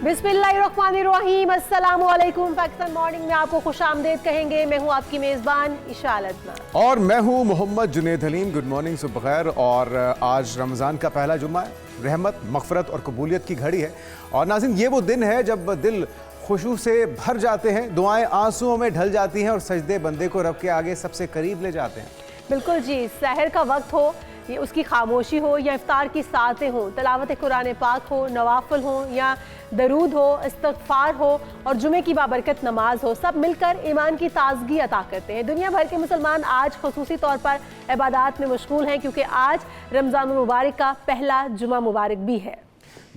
बिस्मिल्लाहिर्रहमानिर्रहीम, अस्सलाम वालेकुम। पाकिस्तान मॉर्निंग में आपको खुशामदीद कहेंगे। मैं हूँ आपकी मेज़बान इशाल अदना और मैं हूँ मोहम्मद जुनेद हलीम। गुड मॉर्निंग, सुबह खैर। और आज रमज़ान का पहला जुम्मा है, रहमत, मग़फ़रत और कबूलियत की घड़ी है। और नाज़रीन, ये वो दिन है जब दिल खुशू से भर जाते हैं, दुआएं आंसुओं में ढल जाती हैं और सजदे बंदे को रब के आगे सबसे करीब ले जाते हैं। बिल्कुल जी, सहर का वक्त हो, ये उसकी खामोशी हो या इफ्तार की सातें हो, तलावत कुरान पाक हो, नवाफिल हो या दरूद हो, इस्तग़फ़ार हो और जुमे की बाबरकत नमाज हो, सब मिलकर ईमान की ताजगी अता करते हैं। दुनिया भर के मुसलमान आज खुसूसी तौर पर इबादत में मशगूल हैं क्योंकि आज रमज़ान मुबारक का पहला जुमा मुबारक भी है।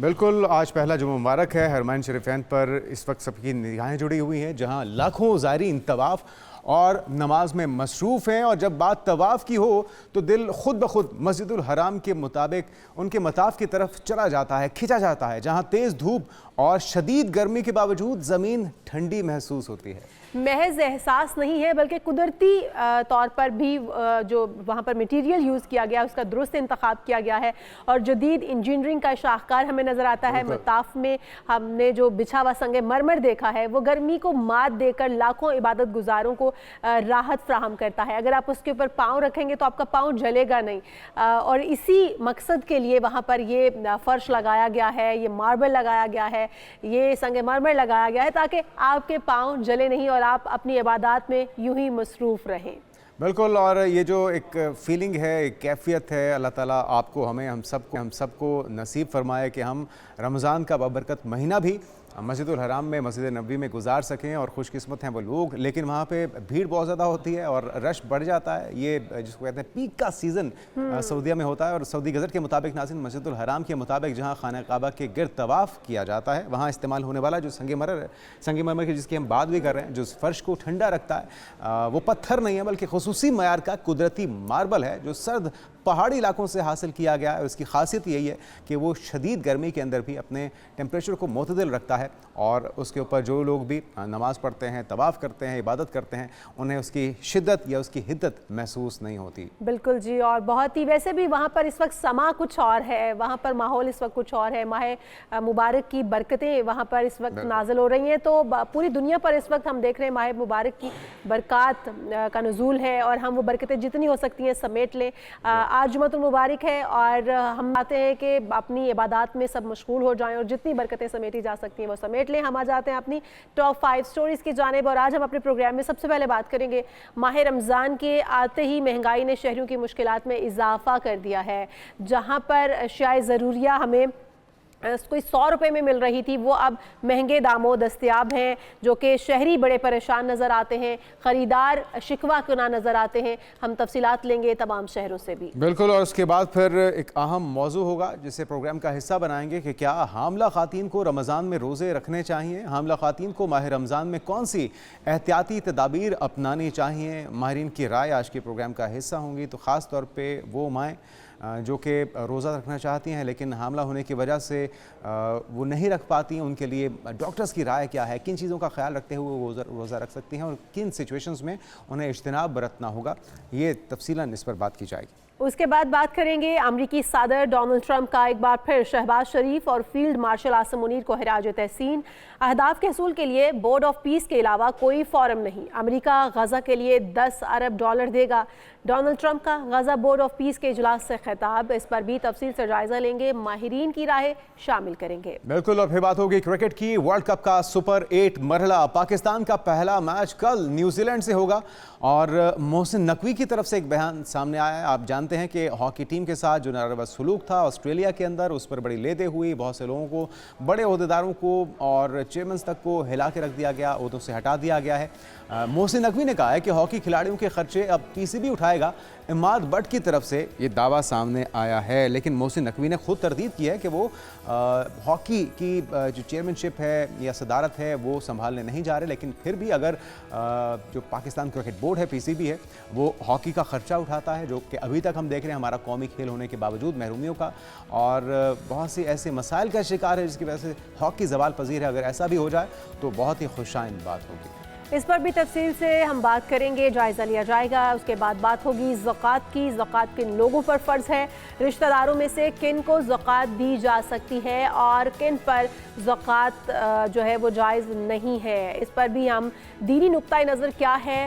बिल्कुल, आज पहला जुमा मुबारक है। हरमैन शरीफैन पर इस वक्त सबकी निगाहें जुड़ी हुई हैं, जहाँ लाखों ज़ायरीन तवाफ़ और नमाज में मसरूफ़ हैं। और जब बात तवाफ़ की हो तो दिल खुद ब खुद मस्जिदुल हराम के मुताबिक उनके मताफ़ की तरफ चला जाता है, खिंचा जाता है, जहाँ तेज़ धूप और शदीद गर्मी के बावजूद ज़मीन ठंडी महसूस होती है। महज एहसास नहीं है बल्कि कुदरती तौर पर भी जो वहाँ पर मटेरियल यूज़ किया गया उसका दुरुस्त इंतखाब किया गया है और जदीद इंजीनियरिंग का शाहकार हमें नज़र आता है। मताफ में हमने जो बिछा हुआ संगे मरमर देखा है वो गर्मी को मात देकर लाखों इबादत गुजारों को राहत फ्राहम करता है। अगर आप उसके ऊपर पाँव रखेंगे तो आपका पाँव जलेगा नहीं और इसी मकसद के लिए वहाँ पर ये फ़र्श लगाया गया है, ये मार्बल लगाया गया है, ये संगे मरमर लगाया गया है ताकि आपके पाँव जले नहीं और आप अपनी इबादत में यूं ही मसरूफ़ रहें। बिल्कुल, और ये जो एक फीलिंग है, एक कैफियत है, अल्लाह ताला आपको, हमें, हम सबको नसीब फरमाए कि हम रमज़ान का बाबरकत महीना भी मस्जिदुल हराम में, मस्जिद नबी में गुजार सकें। और खुशकिस्मत हैं वो लोग, लेकिन वहाँ पे भीड़ बहुत ज़्यादा होती है और रश बढ़ जाता है। ये जिसको कहते हैं पीक का सीज़न सऊदीया में होता है। और सऊदी गज़ट के मुताबिक, नाज़रीन, मस्जिदुल हराम के मुताबिक जहाँ खाना काबा के गिर्द तवाफ़ किया जाता है, वहाँ इस्तेमाल होने वाला जो संगमरमर की जिसकी हम बात भी कर रहे हैं, जो फ़र्श को ठंडा रखता है, वो पत्थर नहीं है बल्कि खुसूसी मयार का कुदरती मार्बल है जो सर्द पहाड़ी इलाकों से हासिल किया गया है। उसकी खासियत यही है कि वो शदीद गर्मी के अंदर भी अपने टेम्परेचर को मोतदिल रखता है और उसके ऊपर जो लोग भी नमाज़ पढ़ते हैं, तवाफ़ करते हैं, इबादत करते हैं, उन्हें उसकी शिद्दत या उसकी हिद्दत महसूस नहीं होती। बिल्कुल जी, और बहुत ही वैसे भी वहाँ पर इस वक्त समा कुछ और है, वहाँ पर माहौल इस वक्त कुछ और है। माह मुबारक की बरकतें वहाँ पर इस वक्त नाज़िल हो रही हैं। तो पूरी दुनिया पर इस वक्त हम देख रहे हैं माह मुबारक की बरक़ात का नुज़ूल है और हम वो बरकतें जितनी हो सकती हैं समेट लें। आज जुम्मतुल मुबारक है और हम चाहते हैं कि अपनी इबादत में सब मशगूल हो जाएं और जितनी बरकतें समेटी जा सकती हैं वो समेट लें। हम आ जाते हैं अपनी टॉप 5 स्टोरीज़ की जानिब और आज हम अपने प्रोग्राम में सबसे पहले बात करेंगे माह रमज़ान के आते ही महंगाई ने शहरियों की मुश्किलात में इजाफा कर दिया है। जहाँ पर अशियाए ज़रूरिया हमें कोई 100 रुपये में मिल रही थी वो अब महंगे दामों दस्तयाब हैं, जो कि शहरी बड़े परेशान नज़र आते हैं, ख़रीदार शिकवा कुना नज़र आते हैं। हम तफसीलात लेंगे तमाम शहरों से भी। बिल्कुल, और उसके बाद फिर एक अहम मौजू होगा जिसे प्रोग्राम का हिस्सा बनाएंगे कि क्या हामला ख़ातीन को रमज़ान में रोज़े रखने चाहिए, हामला ख़ातीन को माह रमज़ान में कौन सी एहतियाती तदाबीर अपनानी चाहिए। माहिरीन की राय आज के प्रोग्राम का हिस्सा होंगी। तो ख़ास तौर पर वो माएँ जो कि रोज़ा रखना चाहती हैं लेकिन हामला होने की वजह से वो नहीं रख पाती हैं, उनके लिए डॉक्टर्स की राय क्या है, किन चीज़ों का ख्याल रखते हुए वो रोज़ा रख सकती हैं और किन सिचुएशंस में उन्हें इज्तिनाब बरतना होगा, ये तफसीलन इस पर बात की जाएगी। उसके बाद बात करेंगे अमरीकी सदर डोनाल्ड ट्रंप का एक बार फिर शहबाज शरीफ और फील्ड मार्शल आसिम मुनीर को खिराज तहसीन। अहदाफ के हसूल के लिए बोर्ड ऑफ पीस के अलावा कोई फॉरम नहीं। अमरीका गजा के लिए $10 अरब देगा। डोनाल्ड ट्रंप का गजा बोर्ड ऑफ पीस के इजलास से खिताब, इस पर भी तफसील से जायजा लेंगे, माहिरीन की राय शामिल करेंगे। बिल्कुल, और फिर बात होगी क्रिकेट की। वर्ल्ड कप का सुपर 8 मरहला, पाकिस्तान का पहला मैच कल न्यूजीलैंड से होगा और मोहसिन नकवी की तरफ से एक बयान सामने आया है। आप जानते हैं कि हॉकी टीम के साथ जो नारवा सलूक था ऑस्ट्रेलिया के अंदर, उस पर बड़ी लेदे हुई, बहुत से लोगों को, बड़े अहदेदारों को और चेयरमैन तक को हिला के रख दिया गया, अहदों से हटा दिया गया है। मोहसिन नकवी ने कहा है कि हॉकी खिलाड़ियों के खर्चे अब पीसीबी उठाएगा। इमाद बट की तरफ से ये दावा सामने आया है, लेकिन मोहसिन नकवी ने खुद तरदीद की है कि वो हॉकी की जो चेयरमैनशिप है या सदारत है वो संभालने नहीं जा रहे। लेकिन फिर भी अगर जो पाकिस्तान क्रिकेट बोर्ड है, पीसीबी है, वो हॉकी का खर्चा उठाता है, जो कि अभी तक हम देख रहे हैं हमारा कौमी खेल होने के बावजूद महरूमियों का और बहुत सी ऐसे मसाइल का शिकार है जिसकी वजह से हॉकी ज़वाल पजीर है। अगर ऐसा भी हो जाए तो बहुत ही खुशाइन बात होगी। इस पर भी तफसील से हम बात करेंगे, जायज़ा लिया जाएगा। उसके बाद बात होगी ज़कात की। ज़कात किन लोगों पर फ़र्ज़ है, रिश्तेदारों में से किन को ज़कात दी जा सकती है और किन पर ज़कात जो है वो जायज़ नहीं है। इस पर भी हम दीनी नुक्ता नज़र क्या है,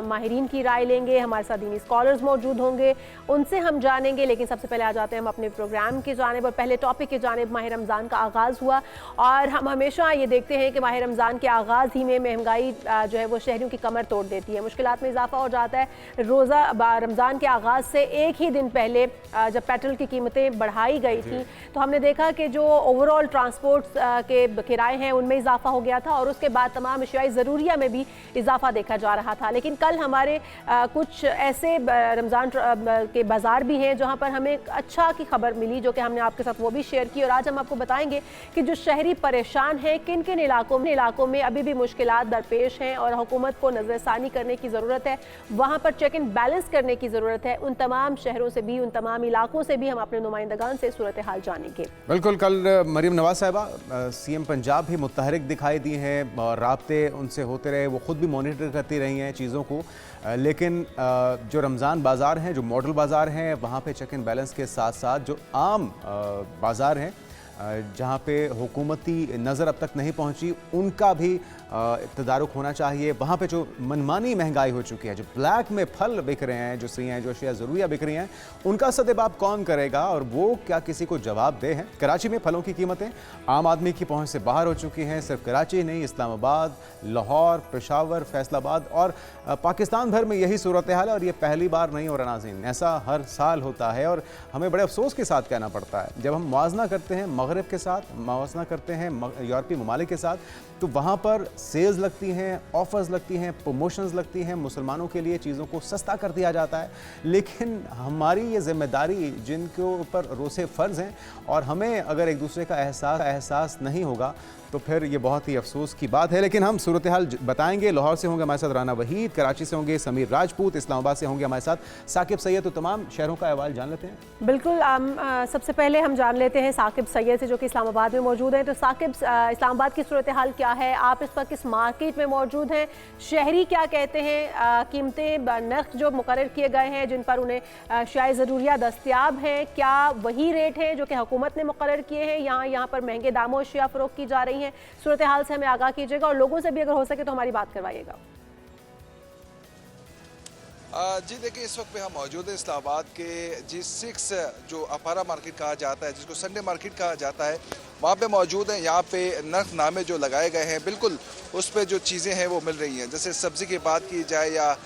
माहिरीन की राय लेंगे। हमारे साथ दीनी स्कॉलर्स मौजूद होंगे, उनसे हम जानेंगे। लेकिन सबसे पहले आ जाते हैं हम अपने प्रोग्राम की जानिब और पहले टॉपिक की जानिब। माह रमज़ान का आगाज़ हुआ और हम हमेशा ये देखते हैं कि माह रमज़ान के आगाज़ ही में महंगाई जो है वो शहरियों की कमर तोड़ देती है, मुश्किलात में इजाफा हो जाता है। रोज़ा रमज़ान के आगाज़ से एक ही दिन पहले जब पेट्रोल की कीमतें बढ़ाई गई थी तो हमने देखा कि जो ओवरऑल ट्रांसपोर्ट के किराए हैं उनमें इजाफा हो गया था और उसके बाद तमाम अशियाई ज़रूरिया में भी इजाफा देखा जा रहा था। लेकिन कल हमारे कुछ ऐसे रमज़ान के बाज़ार भी हैं जहाँ पर हमें अच्छा की खबर मिली, जो कि हमने आपके साथ वो भी शेयर की। और आज हम आपको बताएंगे कि जो शहरी परेशान हैं, किन किन इलाकों में अभी भी मुश्किलात दरपेश हैं और हुकूमत को नज़रसानी करने की ज़रूरत है, वहाँ पर चेक एंड बैलेंस करने की ज़रूरत है। उन तमाम शहरों से भी, उन तमाम इलाकों से भी हम अपने नुमाइंदगान से सूरत हाल जानेंगे। बिल्कुल, कल मरीम नवाज साहिबा सीएम पंजाब भी मुतहरिक दिखाई दी हैं और राब्ते उनसे होते रहे, वो खुद भी मॉनिटर करती रही हैं चीज़ों को। लेकिन जो रमज़ान बाज़ार हैं, जो मॉडल बाज़ार हैं, वहाँ पे चेक एंड बैलेंस के साथ साथ जो आम बाज़ार हैं जहाँ पे हुकूमती नज़र अब तक नहीं पहुँची, उनका भी तदारुक होना चाहिए। वहाँ पे जो मनमानी महंगाई हो चुकी है, जो ब्लैक में फल बिक रहे हैं, जो सरियाँ जो अशिया ज़रूरिया बिक रही हैं, उनका सदेबाब कौन करेगा और वो क्या किसी को जवाब दे हैं। कराची में फलों की कीमतें आम आदमी की पहुँच से बाहर हो चुकी हैं। सिर्फ कराची नहीं, इस्लामाबाद, लाहौर, पेशावर, फैसलाबाद और पाकिस्तान भर में यही सूरत हाल है। और ये पहली बार नहीं हो रहा नाज़रीन, ऐसा हर साल होता है और हमें बड़े अफसोस के साथ कहना पड़ता है। जब हम मुआवजा करते हैं मगरब के साथ, मुआवजा करते हैं यूरोपीय ममालिक के साथ, तो वहाँ पर सेल्स लगती हैं, ऑफर्स लगती हैं, प्रमोशंस लगती हैं, मुसलमानों के लिए चीज़ों को सस्ता कर दिया जाता है। लेकिन हमारी ये जिम्मेदारी जिनके ऊपर रोसे फ़र्ज़ हैं और हमें अगर एक दूसरे का एहसास नहीं होगा तो फिर ये बहुत ही अफसोस की बात है। लेकिन हम सूरत हाल बताएंगे। लाहौर से होंगे हमारे साथ राना वहीद, कराची से होंगे समीर राजपूत, इस्लामाबाद से होंगे हमारे साथ साकिब सैयद। तो तमाम शहरों का अहवाल जान लेते हैं। बिल्कुल, सबसे पहले हम जान लेते हैं साकिब सैयद से, जो कि इस्लामाबाद में मौजूद हैं। तो साकिब, इस्लामाबाद की सूरत हाल क्या है? आप इस वक्त किस मार्केट में मौजूद हैं? शहरी क्या कहते हैं? कीमतें, नर्ख जो मुकर्रर किए गए हैं जिन पर उन्हें शायद ज़रूरिया दस्तियाब हैं, क्या वही रेट हैं जो कि हुकूमत ने मुकर्रर किए हैं? यहाँ पर महंगे दामों अशिया फ़रोख्त की जा रही हैं। सूरत हाल से हमें आगाह कीजिएगा और लोगों से भी अगर हो सके तो हमारी बात करवाइएगा। जी देखिए, इस वक्त पे हम मौजूद हैं इस्लामाबाद के G6 जो अपारा मार्केट कहा जाता है, जिसको संडे मार्केट कहा जाता है, वहाँ पे मौजूद हैं। यहाँ पे नर्खनामे जो लगाए गए हैं, बिल्कुल उस पे जो चीज़ें हैं वो मिल रही हैं। जैसे सब्ज़ी की बात की जाए या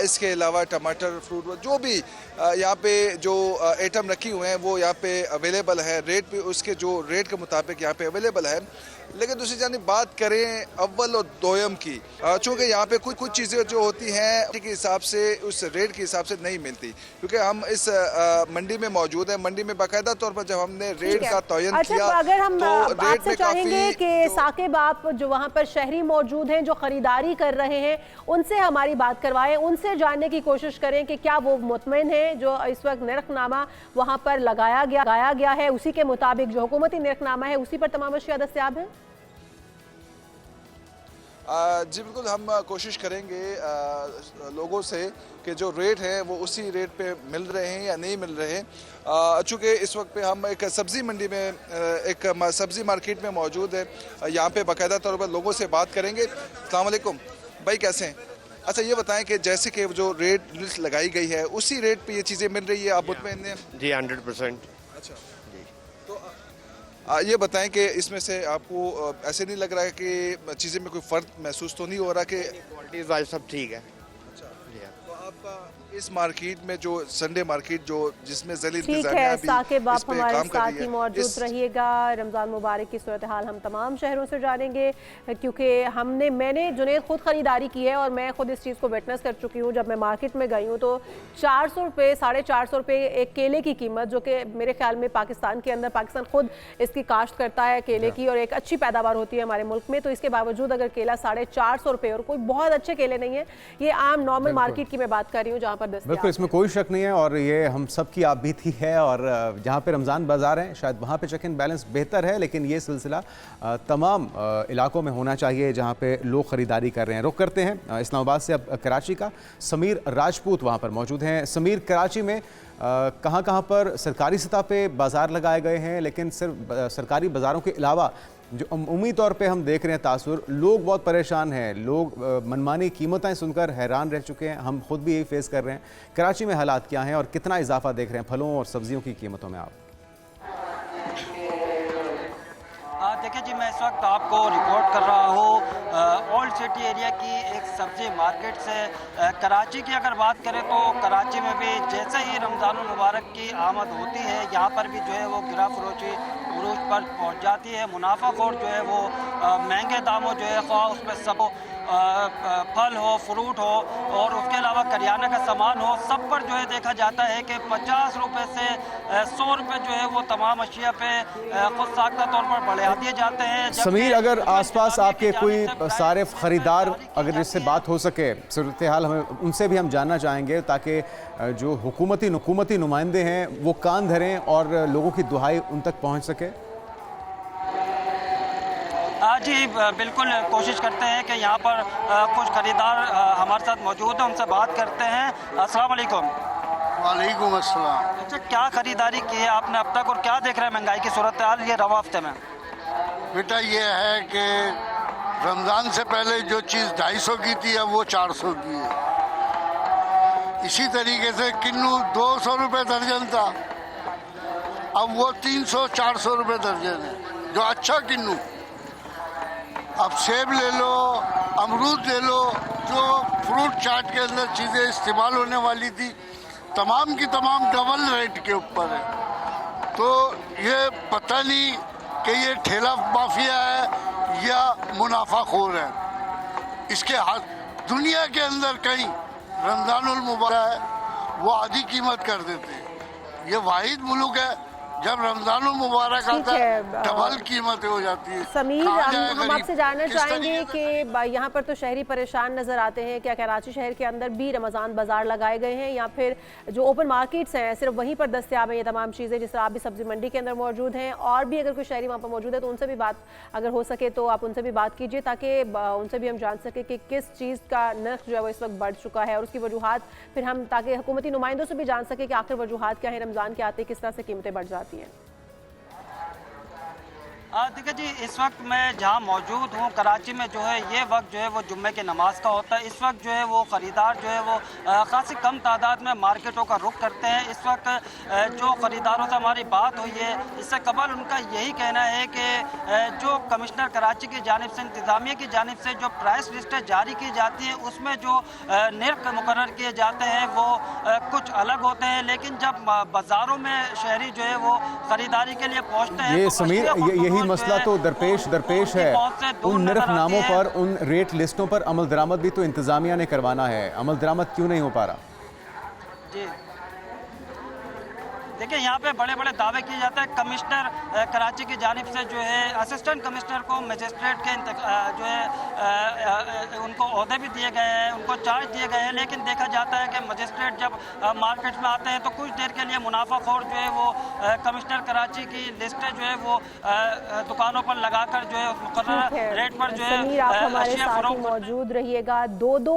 इसके अलावा टमाटर, फ्रूट, जो भी यहाँ पे जो आइटम रखी हुए हैं वो यहाँ पे अवेलेबल है। रेट भी उसके जो रेट के मुताबिक यहाँ पे अवेलेबल है। लेकिन दूसरी जानिब बात करें अव्वल और दोयम की, चूँकि यहाँ पे कुछ चीज़ें जो होती हैं के हिसाब से, उस रेट के हिसाब से नहीं मिलती, क्योंकि हम इस मंडी में मौजूद हैं। मंडी में बाकायदा तौर पर जब हमने रेट का तयन किया, अगर हम तो रेट आपसे में चाहेंगे कि साकिब, आप जो वहाँ पर शहरी मौजूद हैं, जो खरीदारी कर रहे हैं, उनसे हमारी बात करवाएं, उनसे जानने की कोशिश करें कि क्या वो मुतमईन है जो इस वक्त नर्खनामा वहाँ पर लगाया गया है, उसी के मुताबिक जो हुकूमती नर्खनामा है उसी पर तमाम अशिया दस्तयाब है। जी बिल्कुल, हम कोशिश करेंगे लोगों से कि जो रेट है वो उसी रेट पे मिल रहे हैं या नहीं मिल रहे हैं। चूँकि इस वक्त पे हम एक सब्ज़ी मंडी में, एक सब्ज़ी मार्केट में मौजूद है। यहाँ पे बाकायदा तौर पर लोगों से बात करेंगे। अस्सलाम वालेकुम भाई, कैसे हैं? अच्छा, ये बताएं कि जैसे कि जो रेट लिस्ट लगाई गई है उसी रेट पे ये चीज़ें मिल रही है, आप मुतमईन हैं? जी 100%। अच्छा जी, तो ये बताएं कि इसमें से आपको ऐसे नहीं लग रहा है कि चीज़ें में कोई फ़र्क महसूस तो नहीं हो रहा कि क्वालिटीज़ वाइज सब ठीक है? अच्छा, जी हाँ। तो आपका इस मार्केट में जो संडे मार्केट जो जिसमें ज़लील ठीक इंतज़ामिया है भी साकिब, आप इस पे हमारे काम कर साथ रही ही है। मौजूद रहिएगा। रमज़ान मुबारक की सूरत हाल हम तमाम शहरों से जानेंगे, क्योंकि मैंने जुनैद खुद ख़रीदारी की है और मैं खुद इस चीज़ को विटनेस कर चुकी हूँ। जब मैं मार्केट में गई हूँ तो 400 रुपये, 450 रुपये एक केले की कीमत, जो कि मेरे ख्याल में पाकिस्तान के अंदर, पाकिस्तान खुद इसकी काश्त करता है केले की और एक अच्छी पैदावार होती है हमारे मुल्क में, तो इसके बावजूद अगर केला 450 रुपये, और कोई बहुत अच्छे केले नहीं है, ये आम नॉर्मल मार्केट की मैं बात बात कर रही हूँ जहाँ पर बिल्कुल, दस्तयाब इसमें कोई शक नहीं है और ये हम सब की आप बीती है। और जहाँ पे रमज़ान बाज़ार है शायद वहाँ पे चेक इन बैलेंस बेहतर है, लेकिन ये सिलसिला तमाम इलाकों में होना चाहिए जहाँ पे लोग ख़रीदारी कर रहे हैं। रुख करते हैं इस्लामाबाद से अब कराची का। समीर राजपूत वहाँ पर मौजूद हैं। समीर, कराची में कहाँ पर सरकारी सतह पे बाज़ार लगाए गए हैं, लेकिन सिर्फ सरकारी बाज़ारों के अलावा जो उम्मी तौर पे हम देख रहे हैं तासुर, लोग बहुत परेशान हैं, लोग मनमानी कीमतें सुनकर हैरान रह चुके हैं। हम खुद भी यही फेस कर रहे हैं। कराची में हालात क्या हैं और कितना इजाफा देख रहे हैं फलों और सब्जियों की कीमतों में आप? देखिए जी, मैं इस वक्त आपको रिपोर्ट कर रहा हूँ ओल्ड सिटी एरिया की एक सब्जी मार्केट से। कराची की अगर बात करें तो कराची में भी जैसे ही रमज़ान मुबारक की आमद होती है, यहाँ पर भी जो है वो गिरा फरोशी उरूज पर पहुँच जाती है। मुनाफाखोर जो है वो महंगे दामों जो है ख्वाह उसमें सब फल हो, फ्रूट हो और उसके अलावा करियाना का सामान हो, सब पर जो है देखा जाता है कि 50 रुपये से 100 रुपये जो है वो तमाम अशिया पे खुद साख्ता तौर पर बढ़ा दिए जाते हैं। समीर, अगर आसपास आपके कोई सारे ख़रीदार अगर इससे बात हो सके, सूरत हाल हमें उनसे भी हम जानना चाहेंगे ताकि जो हुकूमती नुमाइंदे हैं वो कान धरें और लोगों की दुहाई उन तक पहुँच सके। जी बिल्कुल, कोशिश करते हैं कि यहाँ पर कुछ खरीदार हमारे साथ मौजूद हैं, उनसे बात करते हैं। अस्सलाम वालेकुम। वालेकुम अस्सलाम। अच्छा, क्या खरीदारी की है आपने अब तक और क्या देख रहे हैं महंगाई की सूरत हाल ये रवा हफ्ते में? बेटा ये है कि रमज़ान से पहले जो चीज़ 250 की थी अब वो 400 की है। इसी तरीके से किन्नू 200 रुपये दर्जन था, अब वो 300-400 रुपये दर्जन है, जो अच्छा किन्नू। अब सेब ले लो, अमरूद ले लो, जो फ्रूट चाट के अंदर चीज़ें इस्तेमाल होने वाली थी तमाम की तमाम डबल रेट के ऊपर है। तो ये पता नहीं कि ये ठेला माफिया है या मुनाफाखोर है। इसके हाथ दुनिया के अंदर कहीं रमज़ानुल मुबारक है वो आधी कीमत कर देते हैं। ये वाहिद मुल्क है जब रमज़ानुल मुबारक आता है डबल कीमतें हो जाती है। समीर, हम आपसे जानना चाहेंगे कि यहाँ पर तो शहरी परेशान नज़र आते हैं, क्या कराची शहर के अंदर भी रमज़ान बाज़ार लगाए गए हैं या फिर जो ओपन मार्केट्स हैं सिर्फ वहीं पर दस्तयाब हैं ये तमाम चीज़ें, जिस तरह आप भी सब्ज़ी मंडी के अंदर मौजूद हैं और भी अगर कोई शहरी वहाँ पर मौजूद है तो उनसे भी बात अगर हो सके तो आप उनसे भी बात कीजिए ताकि उनसे भी हम जान सकें कि किस चीज़ का नर्ख जो है वो इस वक्त बढ़ चुका है और उसकी वजूहत फिर हम ताकि हुकूमती नुमाइंदों से भी जान सकें कि आखिर वजूहत क्या है रमज़ान के आते किस तरह से कीमतें बढ़ जाती हैं। देखिए जी, इस वक्त मैं जहाँ मौजूद हूँ कराची में जो है ये वक्त जो है वो जुम्मे की नमाज का होता है। इस वक्त जो है वो ख़रीदार जो है वो खासी कम तादाद में मार्केटों का रुख करते हैं। इस वक्त जो ख़रीदारों से हमारी बात हुई है इससे कबल उनका यही कहना है कि जो कमिश्नर कराची की जानिब से इंतज़ामिया की जानिब से जो प्राइस लिस्टें जारी की जाती हैं उसमें जो नर्ख मुकर्रर किए जाते हैं वो कुछ अलग होते हैं, लेकिन जब बाज़ारों में शहरी जो है वो ख़रीदारी के लिए पहुँचते हैं ये तो समीर, यही मसला तो दरपेश है। उन नर्खनामों पर, उन रेट लिस्टों पर अमल दरामद भी तो इंतजामिया ने करवाना है, अमल दरामद क्यों नहीं हो पा रहा? जी देखिए, यहाँ पे बड़े बड़े दावे किए जाते हैं। कमिश्नर कराची की जानिब से जो है असिस्टेंट कमिश्नर को मजिस्ट्रेट के जो है उनको ओहदे भी दिए गए हैं, उनको चार्ज दिए गए हैं, लेकिन देखा जाता है कि मजिस्ट्रेट जब मार्केट में आते हैं तो कुछ देर के लिए मुनाफाखोर जो है वो कमिश्नर कराची की लिस्टें जो है वो दुकानों पर लगाकर जो है मुकर्रर रेट पर जो है आप हमारे साथ ही मौजूद रहिएगा। दो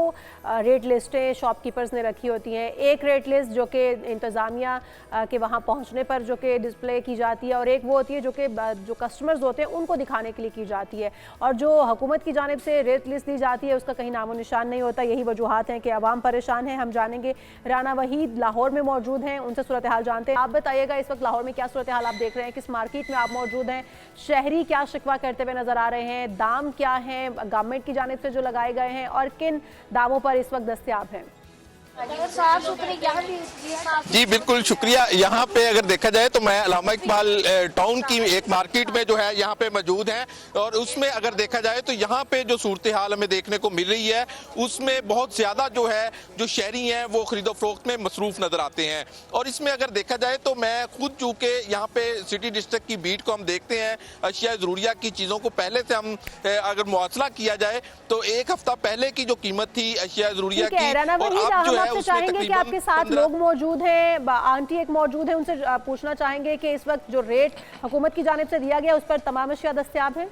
रेट लिस्टें शॉपकीपर्स ने रखी होती हैं, एक रेट लिस्ट जो कि इंतज़ामिया के वहाँ पहुँचने पर जो कि डिस्प्ले की जाती है और एक वो होती है जो कि जो कस्टमर्स होते हैं उनको दिखाने के लिए की जाती है, और जो हुकूमत की जानिब से रेट लिस्ट दी जाती है उसका कहीं नामो निशान नहीं होता। यही वजूहत हैं कि आवाम परेशान है। हम जानेंगे, राना वहीद लाहौर में मौजूद हैं, उनसे सूरत हाल जानते हैं। आप बताइएगा इस वक्त लाहौर में क्या सूरत हाल आप देख रहे हैं, किस मार्केट में आप मौजूद हैं, शहरी क्या शिकवा करते हुए नजर आ रहे हैं, दाम क्या हैं गवर्नमेंट की जानिब से जो लगाए गए हैं और किन दामों पर इस वक्त दस्तयाब हैं? जी बिल्कुल शुक्रिया। यहाँ पे अगर देखा जाए तो मैं अल्लामा इकबाल टाउन की एक मार्केट में जो है यहाँ पे मौजूद है और उसमें अगर देखा जाए तो यहाँ पे जो सूरत हाल हमें देखने को मिल रही है उसमें बहुत ज़्यादा जो है जो शहरी हैं वो खरीदो फरोख्त में मसरूफ़ नज़र आते हैं। और इसमें अगर देखा जाए तो मैं खुद चूँकि यहाँ पे सिटी डिस्ट्रिक्ट की बीट को हम देखते हैं, अशिया ज़रूरिया की चीज़ों को पहले से हम अगर मुआसला किया जाए तो एक हफ्ता पहले की जो कीमत थी अशिया ज़रूरिया की और अब जो है है आपसे उसमें चाहेंगे कि आपके साथ 15 लोग मौजूद हैं, आंटी एक मौजूद है, उनसे पूछना चाहेंगे कि इस वक्त जो रेट हुकूमत की जानिब से दिया गया उस पर तमाम अशिया दस्तयाब है।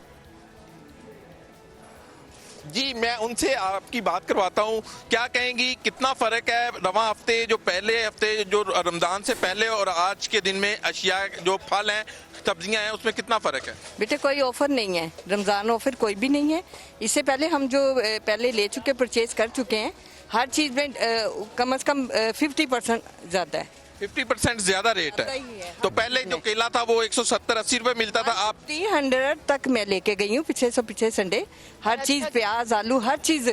जी मैं उनसे आपकी बात करवाता हूँ। क्या कहेंगी, कितना फर्क है रवां हफ्ते, जो पहले हफ्ते जो रमजान से पहले और आज के दिन में अशिया जो फल हैं सब्जियां हैं उसमें कितना फर्क है? बेटे कोई ऑफर नहीं है, रमज़ान ऑफर कोई भी नहीं है। इससे पहले हम जो पहले ले चुके परचेज कर चुके हैं, हर चीज़ में कम से कम 50% ज़्यादा है। 50% ज्यादा रेट है। तो पहले जो केला था वो 170-80 रुपए मिलता था, आप 300 तक मैं लेके गई हूँ पिछले संडे। हर चीज़ प्याज आलू हर चीज़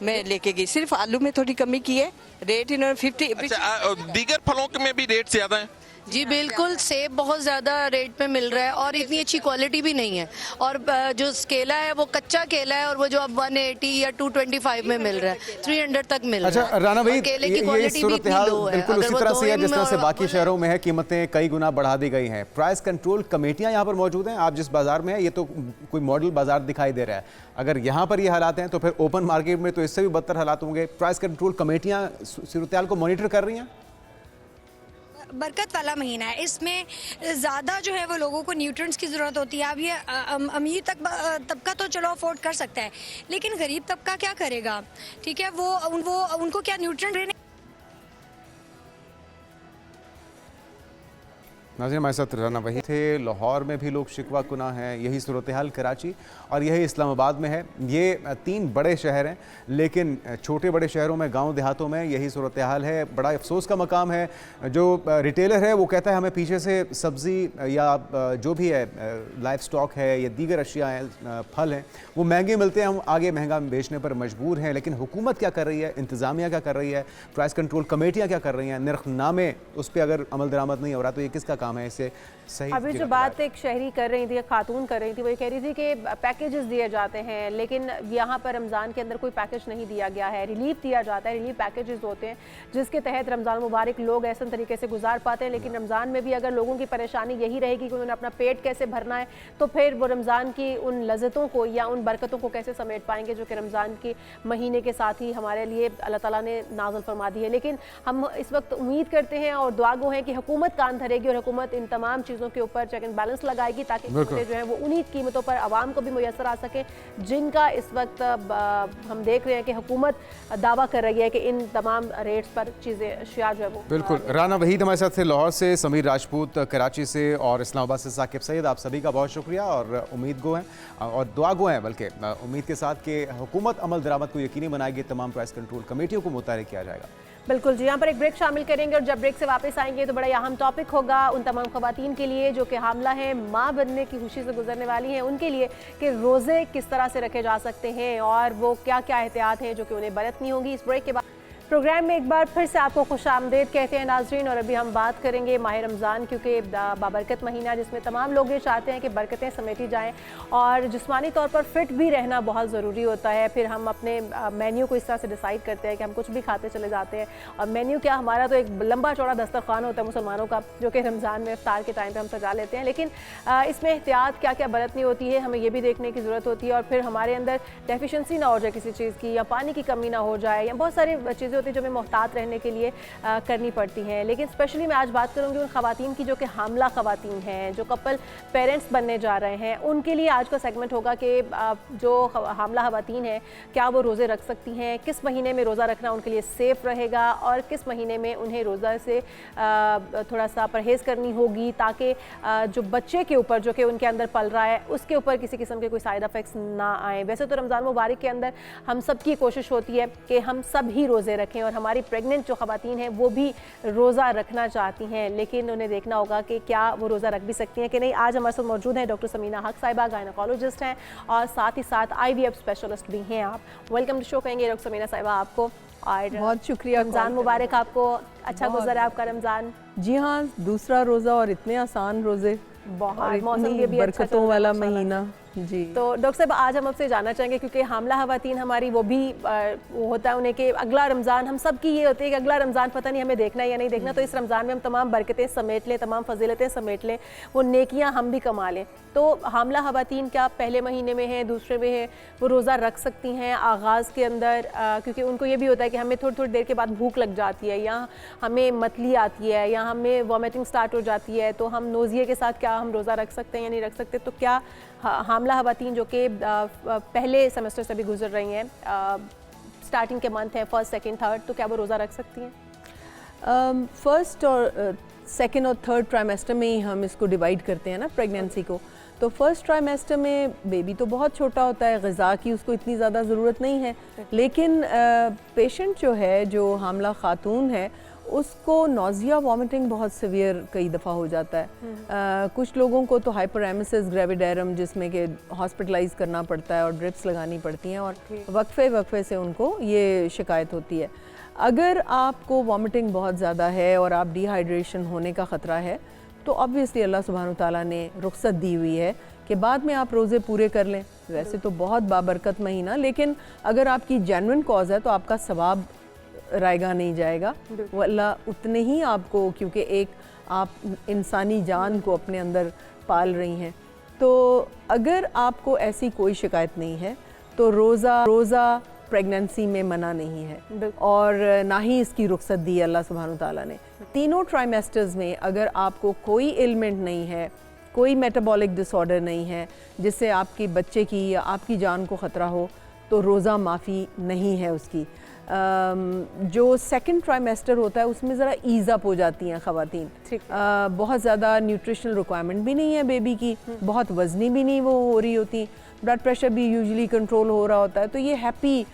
मैं लेके गई, सिर्फ आलू में थोड़ी कमी की है। रेट इन्होंने 50। अच्छा, दीगर फलों में भी रेट ज्यादा है? जी बिल्कुल, सेब बहुत ज़्यादा रेट पे मिल रहा है और इतनी अच्छी क्वालिटी भी नहीं है। और जो केला है वो कच्चा केला है और वो जो अब 180 या 225 में मिल रहा है, 300 तक मिल रहा है। अच्छा राना भाई, केले की ये क्वालिटी भी सूरत इतनी हाल लो है। बिल्कुल उसी तरह से है जिस तरह से बाकी शहरों में है, कीमतें कई गुना बढ़ा दी गई हैं। प्राइस कंट्रोल कमेटियां यहाँ पर मौजूद हैं। आप जिस बाजार में है ये तो कोई मॉडल बाजार दिखाई दे रहा है, अगर यहाँ पर ये हालात हैं तो फिर ओपन मार्केट में तो इससे भी बदतर हालात होंगे। प्राइस कंट्रोल कमेटियां सूरत हाल को मॉनिटर कर रही हैं? बरकत वाला महीना है, इसमें ज़्यादा जो है वो लोगों को न्यूट्रिएंट्स की ज़रूरत होती है। अब ये अमीर तबका तो चलो अफोर्ड कर सकता है, लेकिन गरीब तबका क्या करेगा? ठीक है, वो उनको क्या न्यूट्रिएंट। नाज़रीन, हमारे साथ राना वही थे। लाहौर में भी लोग शिकवा कुना हैं, यही सूरत हाल कराची और यही इस्लामाबाद में है। ये 3 बड़े शहर हैं, लेकिन छोटे बड़े शहरों में, गांव देहातों में यही सूरत हाल है। बड़ा अफसोस का मकाम है। जो रिटेलर है वो कहता है हमें पीछे से सब्ज़ी या जो भी है लाइफ स्टॉक है या दीगर अशिया हैं, फल हैं, वो महंगे मिलते हैं, हम आगे महंगा बेचने पर मजबूर हैं। लेकिन हुकूमत क्या कर रही है, इंतज़ामिया क्या कर रही है, प्राइस कंट्रोल कमेटियाँ क्या कर रही हैं, निर्खनामे उस पर अगर अमल दरामद नहीं हो रहा तो ये किसका काम है इसे सही? अभी जो बात एक शहरी कर रही थी, खातून कर रही थी, वो ये कह रही थी कि पैकेजेस दिए जाते हैं, लेकिन यहाँ पर रमज़ान के अंदर कोई पैकेज नहीं दिया गया है। रिलीफ दिया जाता है, रिलीफ पैकेजेस होते हैं जिसके तहत रमज़ान मुबारक लोग ऐसे तरीके से गुजार पाते हैं। लेकिन रमज़ान में भी अगर लोगों की परेशानी यही रहेगी कि उन्होंने अपना पेट कैसे भरना है, तो फिर वो रमज़ान की उन लज़्ज़तों को या उन बरकतों को कैसे समेट पाएंगे जो कि रमज़ान के महीने के साथ ही हमारे लिए अल्लाह ताला ने नाज़िल फरमा दी है। लेकिन हम इस वक्त उम्मीद करते हैं और दुआ गो हैं कि हुकूमत कान धरेगी और हुकूमत इन तमाम चीज़ों के ऊपर चेक एंड बैलेंस लगाएगी ताकि कीमतें जो हैं वो उन्हीं कीमतों पर आवाम को भी मुयसर आ सके जिनका इस वक्त हम देख रहे हैं कि हुकूमत दावा कर रही है कि इन तमाम रेट्स पर चीज़ें अशिया जो है वो। बिल्कुल। राना वहीद हमारे साथ थे लाहौर से, समीर राजपूत कराची से और इस्लामाबाद से साकिब सैयद। आप सभी का बहुत शुक्रिया और उम्मीद गो हैं और दुआ गो हैं, बल्कि उम्मीद के साथ कि हुकूमत अमल दरामद को यकीनी बनाएगी, तमाम प्राइस कंट्रोल कमेटियों को मुतहरिक किया जाएगा। बिल्कुल जी, यहाँ पर एक ब्रेक शामिल करेंगे और जब ब्रेक से वापस आएंगे तो बड़ा अहम टॉपिक होगा उन तमाम खवातीन के लिए जो कि हामला हैं, माँ बनने की खुशी से गुजरने वाली हैं, उनके लिए कि रोज़े किस तरह से रखे जा सकते हैं और वो क्या क्या एहतियात हैं जो कि उन्हें बरतनी होगी। इस ब्रेक के बाद प्रोग्राम में एक बार फिर से आपको खुशामदीद कहते हैं नाजरीन। और अभी हम बात करेंगे माह रमज़ान, क्योंकि बाबरकत महीना जिसमें तमाम लोग ये चाहते हैं कि बरकतें समेटी जाएं और जिस्मानी तौर पर फिट भी रहना बहुत ज़रूरी होता है। फिर हम अपने मेन्यू को इस तरह से डिसाइड करते हैं कि हम कुछ भी खाते चले जाते हैं और मेन्यू क्या, हमारा तो एक लंबा चौड़ा दस्तरखान होता है मुसलमानों का जो कि रमज़ान में इफ्तार के टाइम पर हम सजा लेते हैं। लेकिन इसमें एहतियात क्या क्या बरतनी होती है, हमें ये भी देखने की ज़रूरत होती है। और फिर हमारे अंदर डेफिशिएंसी ना हो जाए किसी चीज़ की, या पानी की कमी ना हो जाए, या बहुत सारी चीज़ें होती है जो हमें मोहतात रहने के लिए करनी पड़ती हैं। लेकिन स्पेशली मैं आज बात करूंगी उन खवातीन की जो कि हामला खवातीन हैं, जो कपल पेरेंट्स बनने जा रहे हैं। उनके लिए आज का सेगमेंट होगा कि जो हामला खवातीन हैं क्या वो रोज़े रख सकती हैं, किस महीने में रोज़ा रखना उनके लिए सेफ़ रहेगा और किस महीने में उन्हें रोज़ा से थोड़ा सा परहेज़ करनी होगी ताकि जो बच्चे के ऊपर जो कि उनके अंदर पल रहा है उसके ऊपर किसी किस्म के कोई साइड इफ़ेक्ट्स ना आए। वैसे तो रमज़ान मुबारक के अंदर हम सब की कोशिश होती है कि हम सब ही रोज़े रखें और हमारी प्रेग्नेंट जो ख़वातीन हैं वो भी रोज़ा रखना चाहती हैं, लेकिन उन्हें देखना होगा कि क्या वो रोज़ा रख भी सकती हैं कि नहीं। आज हमारे साथ मौजूद हैं डॉक्टर समीना हक साहिबा, गायनोकोलॉजिस्ट हैं और साथ ही साथ IVF स्पेशलिस्ट भी हैं। आप वेलकम टू शो कहेंगे डॉक्टर समीना साहिबा आपको, और बहुत शुक्रिया। रमज़ान मुबारक आपको, अच्छा गुजरा आपका रमज़ान? जी हाँ, दूसरा रोज़ा और इतने आसान रोज़े बहुत, और मौसम इतनी भी अभी अच्छा बरकतों वाला महीना। जी। तो डॉक्टर साहब आज हम आपसे जानना चाहेंगे, क्योंकि हामला खवातीन हमारी वो भी वो होता है उन्हें कि अगला रमज़ान, हम सब की ये होती है कि अगला रमज़ान पता नहीं हमें देखना है या नहीं देखना, तो इस रमज़ान में हम तमाम बरकतें समेट लें, तमाम फजीलतें समेट लें, वो नेकियां हम भी कमा लें। तो हामला खवातीन क्या पहले महीने में है, दूसरे में है, वो रोज़ा रख सकती हैं आगाज़ के अंदर? क्योंकि उनको ये भी होता है कि हमें थोड़ी थोड़ी देर के बाद भूख लग जाती है, या हमें मतली आती है, या हमें वॉमिटिंग स्टार्ट हो जाती है, तो हम नोज़िए के साथ क्या हम रोज़ा रख सकते हैं या नहीं रख सकते? तो क्या हामला खवातीन जो कि पहले सेमेस्टर से भी गुजर रही हैं, स्टार्टिंग के मंथ हैं, फर्स्ट सेकंड थर्ड, तो क्या वो रोज़ा रख सकती हैं? फर्स्ट और सेकंड और थर्ड ट्राइमेस्टर में ही हम इसको डिवाइड करते हैं ना प्रेगनेंसी को। तो फर्स्ट ट्राइमेस्टर में बेबी तो बहुत छोटा होता है, ग़िज़ा की उसको इतनी ज़्यादा ज़रूरत नहीं है, लेकिन पेशेंट जो है, जो हामला खातून है, उसको नोज़िया वॉमिटिंग बहुत सीवियर कई दफ़ा हो जाता है। कुछ लोगों को तो हाइपरेमेसिस ग्रेविडेरम, जिसमें कि हॉस्पिटलाइज करना पड़ता है और ड्रिप्स लगानी पड़ती हैं, और वक्फे से उनको ये शिकायत होती है। अगर आपको वॉमिटिंग बहुत ज़्यादा है और आप डिहाइड्रेशन होने का ख़तरा है, तो ऑब्वियसली अल्लाह सुब्हानहू तआला ने रुख्सत दी हुई है कि बाद में आप रोज़े पूरे कर लें। वैसे तो बहुत बाबरकत महीना, लेकिन अगर आपकी जेन्युइन कॉज है तो आपका सवाब रायगा नहीं जाएगा, वो अल्लाह उतने ही आपको, क्योंकि एक आप इंसानी जान को अपने अंदर पाल रही हैं। तो अगर आपको ऐसी कोई शिकायत नहीं है तो रोज़ा प्रेगनेंसी में मना नहीं है, और ना ही इसकी रुख्सत दी अल्लाह सुब्हानहू तआला ने। तीनों ट्राइमेस्टर्स में अगर आपको कोई एलिमेंट नहीं है, कोई मेटाबॉलिक डिसऑर्डर नहीं है जिससे आपके बच्चे की या आपकी जान को ख़तरा हो, तो रोज़ा माफ़ी नहीं है उसकी। जो सेकंड ट्राइमेस्टर होता है उसमें ज़रा ईज़ अप हो जाती हैं ख़वातीन, बहुत ज़्यादा न्यूट्रिशनल रिक्वायरमेंट भी नहीं है बेबी की, बहुत वज़नी भी नहीं वो हो रही होती, ब्लड प्रेशर भी यूजुअली कंट्रोल हो रहा होता है। तो ये हैप्पी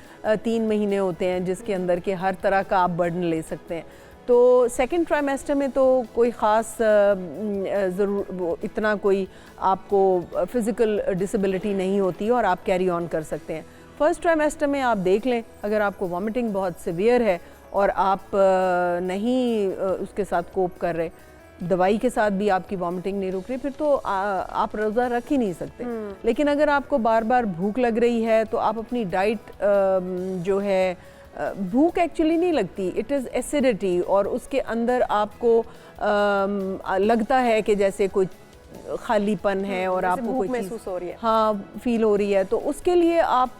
3 महीने होते हैं जिसके अंदर के हर तरह का आप बर्डन ले सकते हैं। तो सेकंड ट्राइमेस्टर में तो कोई ख़ास ज़रूर इतना कोई आपको फ़िज़िकल डिसेबिलिटी नहीं होती और आप कैरी ऑन कर सकते हैं। फर्स्ट ट्राइमेस्टर में आप देख लें, अगर आपको वॉमिटिंग बहुत सीवियर है और आप नहीं उसके साथ कोप कर रहे, दवाई के साथ भी आपकी वॉमिटिंग नहीं रुक रही, फिर तो आप रोज़ा रख ही नहीं सकते। लेकिन अगर आपको बार बार भूख लग रही है तो आप अपनी डाइट जो है, भूख एक्चुअली नहीं लगती, इट इज़ एसिडिटी, और उसके अंदर आपको लगता है कि जैसे कोई खालीपन है और आपको कोई महसूस हो रही है, हाँ फील हो रही है, तो उसके लिए आप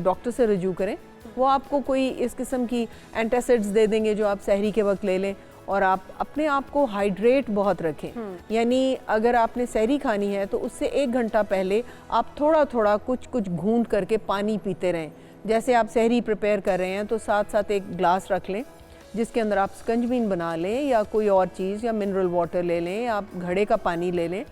डॉक्टर से रजू करें। वो आपको कोई इस किस्म की एंटासिड्स दे देंगे जो आप सहरी के वक्त ले लें, और आप अपने आप को हाइड्रेट बहुत रखें। यानी अगर आपने सहरी खानी है तो उससे 1 घंटा पहले आप थोड़ा थोड़ा कुछ घूंट करके पानी पीते रहें। जैसे आप सहरी प्रिपेयर कर रहे हैं तो साथ साथ एक ग्लास रख लें जिसके अंदर आप स्कंजबीन बना लें या कोई और चीज़, या मिनरल वाटर ले लें, आप घड़े का पानी ले लें,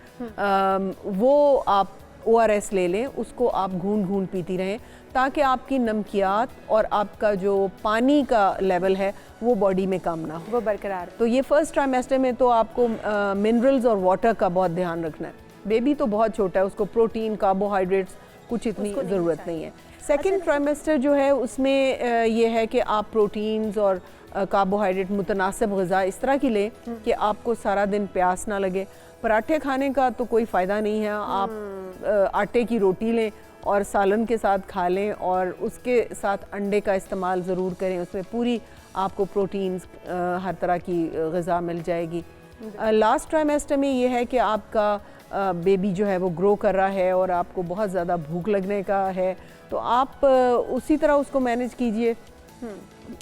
वो आप ORS ले लें, उसको आप घूंट पीती रहें, ताकि आपकी नमकियात और आपका जो पानी का लेवल है वो बॉडी में कम ना हो, वो बरकरार। तो ये फर्स्ट ट्राइमेस्टर में तो आपको मिनरल्स और वाटर का बहुत ध्यान रखना है। बेबी तो बहुत छोटा है, उसको प्रोटीन, कार्बोहाइड्रेट्स कुछ इतनी ज़रूरत नहीं है। सेकेंड ट्राइमेस्टर जो है उसमें ये है कि आप प्रोटीन्स और कार्बोहाइड्रेट मुतनासिब ग़िज़ा इस तरह की लें कि आपको सारा दिन प्यास ना लगे। पराठे खाने का तो कोई फ़ायदा नहीं है, आप आटे की रोटी लें और सालन के साथ खा लें, और उसके साथ अंडे का इस्तेमाल ज़रूर करें, उसमें पूरी आपको प्रोटीन्स हर तरह की ग़िज़ा मिल जाएगी। लास्ट ट्राइमेस्टर में ये है कि आपका बेबी जो है वो ग्रो कर रहा है और आपको बहुत ज़्यादा भूख लगने का है, तो आप उसी तरह उसको मैनेज कीजिए।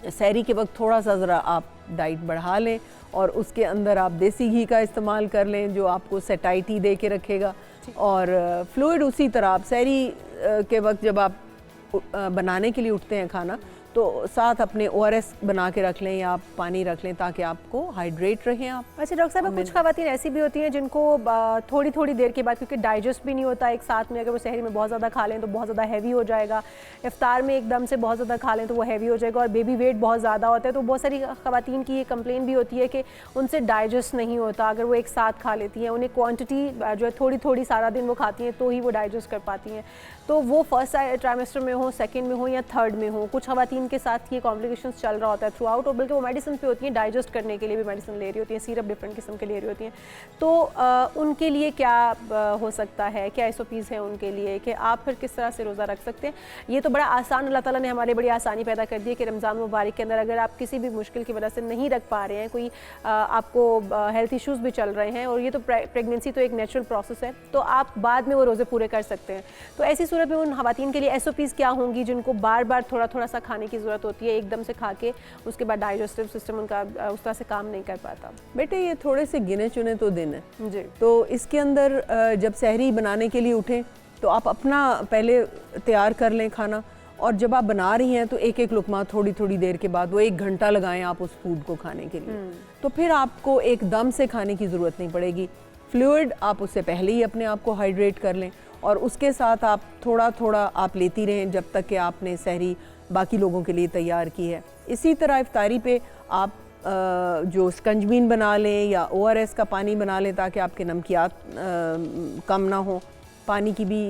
सहरी के वक्त थोड़ा सा ज़रा आप डाइट बढ़ा लें और उसके अंदर आप देसी घी का इस्तेमाल कर लें जो आपको सेटाइटी दे के रखेगा, और फ्लूइड उसी तरह आप सहरी के वक्त जब आप बनाने के लिए उठते हैं खाना, तो साथ अपने ORS बना के रख लें या आप पानी रख लें ताकि आपको हाइड्रेट रहें आप। अच्छा डॉक्टर साहब, कुछ ख़वातीन ऐसी भी होती हैं जिनको थोड़ी थोड़ी देर के बाद, क्योंकि डाइजेस्ट भी नहीं होता एक साथ में, अगर वो सहरी में बहुत ज़्यादा खा लें तो बहुत ज़्यादा हैवी हो जाएगा, इफ्तार में एकदम से बहुत ज़्यादा खा लें तो वो हैवी हो जाएगा, और बेबी वेट बहुत ज़्यादा होता है, तो बहुत सारी ख़वातीन की ये कंप्लेन भी होती है कि उनसे डाइजेस्ट नहीं होता अगर वो एक साथ खा लेती हैं। उन्हें क्वान्टिटी जो है थोड़ी थोड़ी सारा दिन वो खाती हैं तो ही वो डाइजेस्ट कर पाती हैं। तो वो फर्स्ट ट्राइमेस्टर में हो, सेकंड में हो या थर्ड में हो, कुछ खवातीन के साथ ये कॉम्प्लिकेशंस चल रहा होता है थ्रू आउट, और बल्कि वो मेडिसिन पे होती हैं, डाइजेस्ट करने के लिए भी मेडिसिन ले रही होती हैं, सिरप डिफरेंट किस्म के ले रही होती हैं, तो उनके लिए क्या हो सकता है, क्या SOPs हैं उनके लिए कि आप फिर किस तरह से रोज़ा रख सकते हैं? ये तो बड़ा आसान, अल्लाह ताला ने हमारे बड़ी आसानी पैदा कर दी है कि रमज़ान मुबारक के अंदर अगर आप किसी भी मुश्किल की वजह से नहीं रख पा रहे हैं, कोई आपको हेल्थ इश्यूज़ भी चल रहे हैं, और ये तो प्रेगनेंसी तो एक नेचुरल प्रोसेस है, तो आप बाद में वो रोज़े पूरे कर सकते हैं। तो ऐसी सूरत में उन खवातीन के लिए SOPs क्या होंगी जिनको बार बार थोड़ा थोड़ा सा खाने की ज़रूरत होती है, एकदम से खा के उसके बाद डाइजेस्टिव सिस्टम उनका उस तरह से काम नहीं कर पाता? बेटे ये थोड़े से गिने चुने तो दिन है जी, तो इसके अंदर जब सहरी बनाने के लिए उठें तो आप अपना पहले तैयार कर लें खाना, और जब आप बना रही हैं तो एक एक लुकमा थोड़ी थोड़ी देर के बाद, वो 1 घंटा लगाएं आप उस फूड को खाने के लिए, तो फिर आपको एकदम से खाने की ज़रूरत नहीं पड़ेगी। फ्लूइड आप उससे पहले ही अपने आप को हाइड्रेट कर लें, और उसके साथ आप थोड़ा थोड़ा आप लेती रहें जब तक कि आपने सहरी बाकी लोगों के लिए तैयार की है। इसी तरह इफ्तारी पे आप जो स्कंजबीन बना लें या ORS का पानी बना लें ताकि आपके नमकियात कम ना हो, पानी की भी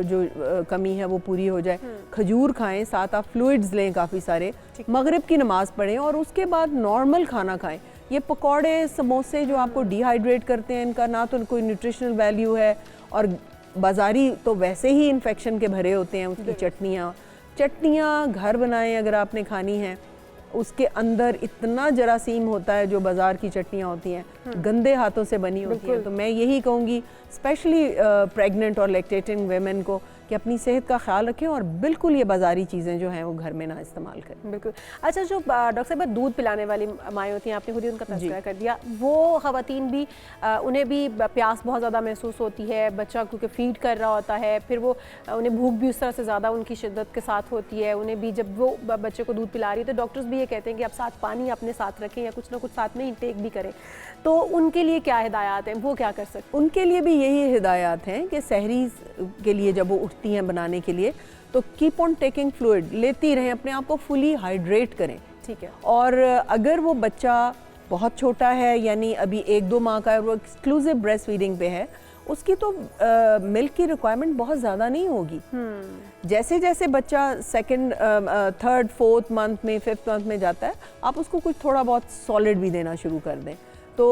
जो कमी है वो पूरी हो जाए। खजूर खाएं, साथ आप फ्लूइड्स लें काफ़ी सारे, मगरिब की नमाज़ पढ़ें और उसके बाद नॉर्मल खाना खाएं। ये पकौड़े समोसे जो आपको डिहाइड्रेट करते हैं, इनका ना तो कोई न्यूट्रिशनल वैल्यू है, और बाज़ारी तो वैसे ही इन्फेक्शन के भरे होते हैं। उसकी चटनियाँ घर बनाएं अगर आपने खानी है, उसके अंदर इतना जरासीम होता है जो बाज़ार की चटनियाँ होती हैं, गंदे हाथों से बनी होती हैं। तो मैं यही कहूँगी स्पेशली प्रेग्नेंट और लैक्टेटिंग वेमेन को कि अपनी सेहत का ख्याल रखें और बिल्कुल ये बाज़ारी चीज़ें जो हैं वो घर में ना इस्तेमाल करें। बिल्कुल। अच्छा, जो डॉक्टर साहब दूध पिलाने वाली माएँ होती हैं, आपने खुद ही उनका तज़किरा कर दिया, वो ख़वातीन भी उन्हें भी प्यास बहुत ज़्यादा महसूस होती है, बच्चा क्योंकि फ़ीड कर रहा होता है, फिर वो उन्हें भूख भी उस तरह से ज़्यादा उनकी शिद्दत के साथ होती है, उन्हें भी जब वो बच्चे को दूध पिला रही है तो डॉक्टर्स भी ये कहते हैं कि आप साथ पानी अपने साथ रखें या कुछ ना कुछ साथ में इंटेक भी करें। तो उनके लिए क्या हिदायत हैं, वो क्या कर सकते हैं? उनके लिए भी यही हिदायत हैं कि सहरी के लिए जब वो उठती हैं बनाने के लिए तो कीप ऑन टेकिंग फ्लूइड, लेती रहें, अपने आप को फुली हाइड्रेट करें। ठीक है। और अगर वो बच्चा बहुत छोटा है, यानी अभी 1-2 माह का है, वो एक्सक्लूसिव ब्रेस्ट फीडिंग पे है, उसकी तो मिल्क की रिक्वायरमेंट बहुत ज़्यादा नहीं होगी। जैसे जैसे बच्चा 2nd, 3rd, 4th मंथ में, 5th मंथ में जाता है, आप उसको कुछ थोड़ा बहुत सॉलिड भी देना शुरू कर दें। तो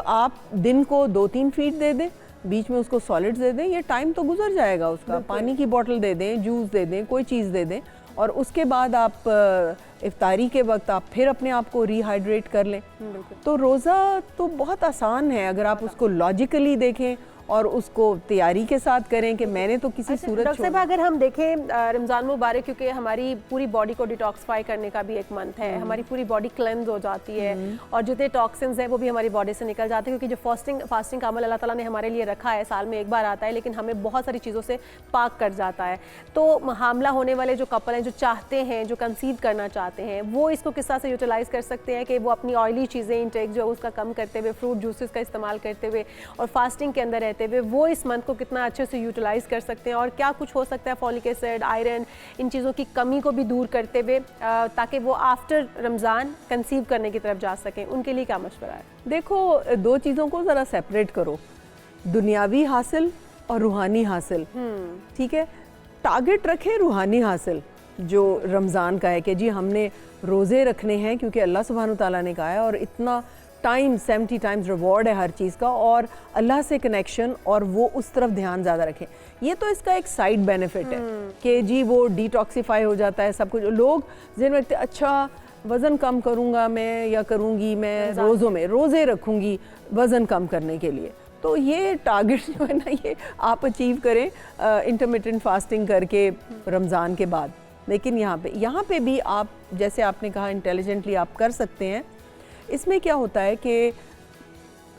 आप दिन को 2-3 फीड दे दें, बीच में उसको सॉलिड्स दे दें, ये टाइम तो गुजर जाएगा उसका। पानी की बोतल दे दें, जूस दे दें, कोई चीज़ दे दें, और उसके बाद आप इफ्तारी के वक्त आप फिर अपने आप को रिहाइड्रेट कर लें। तो रोज़ा तो बहुत आसान है अगर आप उसको लॉजिकली देखें और उसको तैयारी के साथ करें कि मैंने तो किसी सूरत। डॉक्टर साहब, अगर हम देखें रमज़ान मुबारक, क्योंकि हमारी पूरी बॉडी को डिटॉक्सिफाई करने का भी एक मंथ है, हमारी पूरी बॉडी क्लेंज हो जाती है और जितने टॉक्सिन्स हैं वो भी हमारी बॉडी से निकल जाते हैं, क्योंकि जो फास्टिंग का अमल अल्लाह ताला ने हमारे लिए रखा है, साल में एक बार आता है, लेकिन हमें बहुत सारी चीज़ों से पाक कर जाता है। तो हामला होने वाले जो कपल हैं, जो चाहते हैं, जो कंसीव करना चाहते हैं, वो इसको किस तरह से यूटिलाइज़ कर सकते हैं कि वो अपनी ऑयली चीज़ें इंटेक जो है उसका कम करते हुए, फ्रूट जूसेस का इस्तेमाल करते हुए और फास्टिंग के अंदर रहते हुए वो इस मंथ को कितना अच्छे से यूटिलाइज़ कर सकते हैं, और क्या कुछ हो सकता है फॉलिक एसिड, आयरन, इन चीज़ों की कमी को भी दूर करते हुए ताकि वो आफ्टर रमज़ान कंसीव करने की तरफ जा सकें? उनके लिए क्या मशवरा है? देखो, 2 चीज़ों को ज़रा सेपरेट करो, दुनियावी हासिल और रूहानी हासिल। ठीक है, टारगेट रखें रूहानी हासिल जो रमज़ान का है कि जी हमने रोज़े रखने हैं क्योंकि अल्लाह सुब्हानहू तआला ने कहा है, और इतना टाइम 70 टाइम्स रिवॉर्ड है हर चीज़ का, और अल्लाह से कनेक्शन, और वो उस तरफ ध्यान ज़्यादा रखें। ये तो इसका एक साइड बेनिफिट है कि जी वो डिटॉक्सिफाई हो जाता है सब कुछ। लोग जिन में अच्छा वज़न कम करूँगा मैं या करूँगी मैं, रोज़ों में रोज़े रखूँगी वज़न कम करने के लिए, तो ये टारगेट जो है ना ये आप अचीव करें इंटरमिटेंट फास्टिंग करके रमज़ान के बाद। लेकिन यहाँ पे भी आप, जैसे आपने कहा, इंटेलिजेंटली आप कर सकते हैं। इसमें क्या होता है कि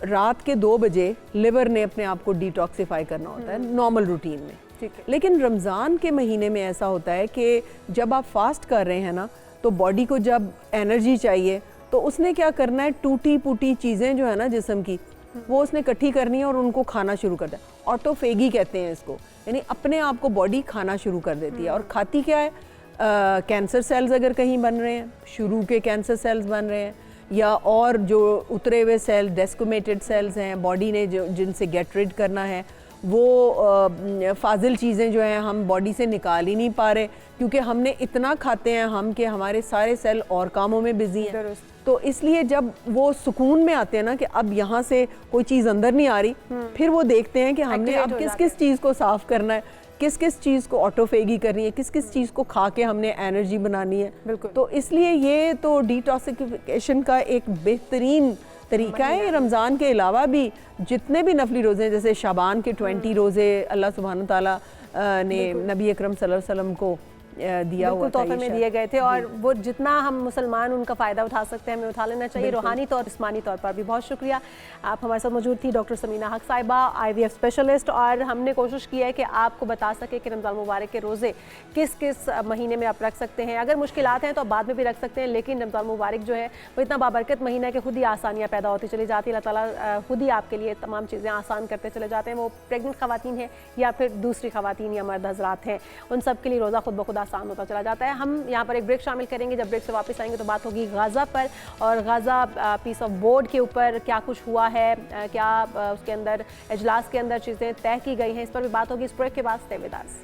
रात के 2 बजे लिवर ने अपने आप को डिटॉक्सिफाई करना होता है नॉर्मल रूटीन में। ठीक है। लेकिन रमज़ान के महीने में ऐसा होता है कि जब आप फास्ट कर रहे हैं ना, तो बॉडी को जब एनर्जी चाहिए तो उसने क्या करना है, टूटी फूटी चीज़ें जो है ना जिस्म की, वो उसने इकट्ठी करनी है और उनको खाना शुरू कर दें। ऑटोफेगी कहते हैं इसको, यानी अपने आप को बॉडी खाना शुरू कर देती है। और खाती क्या है, कैंसर सेल्स अगर कहीं बन रहे हैं, शुरू के कैंसर सेल्स बन रहे हैं, या और जो उतरे हुए सेल डेस्कुमेटेड सेल्स हैं बॉडी ने जो जिनसे गेट रिड करना है, वो फाजिल चीज़ें जो हैं हम बॉडी से निकाल ही नहीं पा रहे, क्योंकि हमने इतना खाते हैं हम कि हमारे सारे सेल और कामों में बिजी हैं। तो इसलिए जब वो सुकून में आते हैं ना कि अब यहाँ से कोई चीज़ अंदर नहीं आ रही, फिर वो देखते हैं कि हमने अब किस किस चीज़ को साफ़ करना है, किस किस चीज़ को ऑटोफेगी करनी है, किस किस चीज़ को खा के हमने एनर्जी बनानी है। बिल्कुल। तो इसलिए ये तो डिटॉक्सिफिकेशन का एक बेहतरीन तरीका है। रमज़ान के अलावा भी जितने भी नफली रोज़े हैं, जैसे शाबान के 20 रोज़े अल्लाह सुब्हान ताला ने नबी अकरम सल्लल्लाहु अलैहि वसल्लम को दिया हुआ था, तोहफे में दिए गए थे, और वो जितना हम मुसलमान उनका फ़ायदा उठा सकते हैं हमें उठा लेना चाहिए, रूहानी तौर जिस्मानी तौर पर भी। बहुत शुक्रिया, आप हमारे साथ मौजूद थी डॉक्टर समीना हक साहिबा, IVF स्पेशलिस्ट, और हमने कोशिश की है कि आपको बता सके कि रमज़ान मुबारक के रोज़े किस किस महीने में आप रख सकते हैं। अगर मुश्किलात हैं तो आप बाद में भी रख सकते हैं, लेकिन रमज़ान मुबारक जो है वो इतना बाबरकत महीना है कि खुद ही आसानियाँ पैदा होती चली जाती है। अल्लाह ताला खुद ही आपके लिए तमाम चीज़ें आसान करते चले जाते हैं, वो प्रेगनेंट ख़वातीन हैं या फिर दूसरी ख़वातीन या मर्द हज़रात हैं, उन सब के लिए रोज़ा खुद ब खुद आसान होता चला जाता है। हम यहाँ पर एक ब्रेक शामिल करेंगे, जब ब्रेक से वापस आएंगे तो बात होगी गाज़ा पर, और गाज़ा पीस ऑफ बोर्ड के ऊपर क्या कुछ हुआ है, क्या उसके अंदर इजलास के अंदर चीज़ें तय की गई हैं, इस पर भी बात होगी। इस ब्रेक के बाद स्टे विद अस।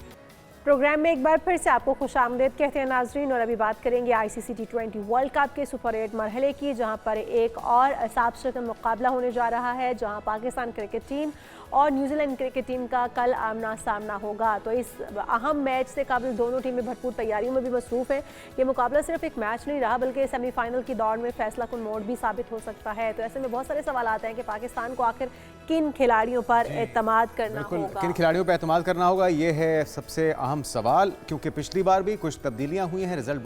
प्रोग्राम में एक बार फिर से आपको खुशामदीद कहते हैं नाजरीन, और अभी बात करेंगे ICC T20 वर्ल्ड कप के सुपर 8 मरहले की, जहां पर एक और साफ शक्ल मुकाबला होने जा रहा है, जहां पाकिस्तान क्रिकेट टीम और न्यूजीलैंड क्रिकेट टीम का कल आमना सामना होगा। तो इस अहम मैच से काबिल दोनों टीमें भरपूर तैयारियों में भी मसरूफ़ हैं। ये मुकाबला सिर्फ एक मैच नहीं रहा, बल्कि सेमीफाइनल की दौड़ में फैसला कुन मोड़ भी साबित हो सकता है। तो ऐसे में बहुत सारे सवाल आते हैं कि पाकिस्तान को आखिर किन खिलाड़ियों पर एतमाद करना होगा, किन खिलाड़ियों पर एतमाद करना होगा, ये है सबसे अहम सवाल। क्योंकि पिछली बार भी कुछ तब्दीलियां हुई हैं, रिजल्ट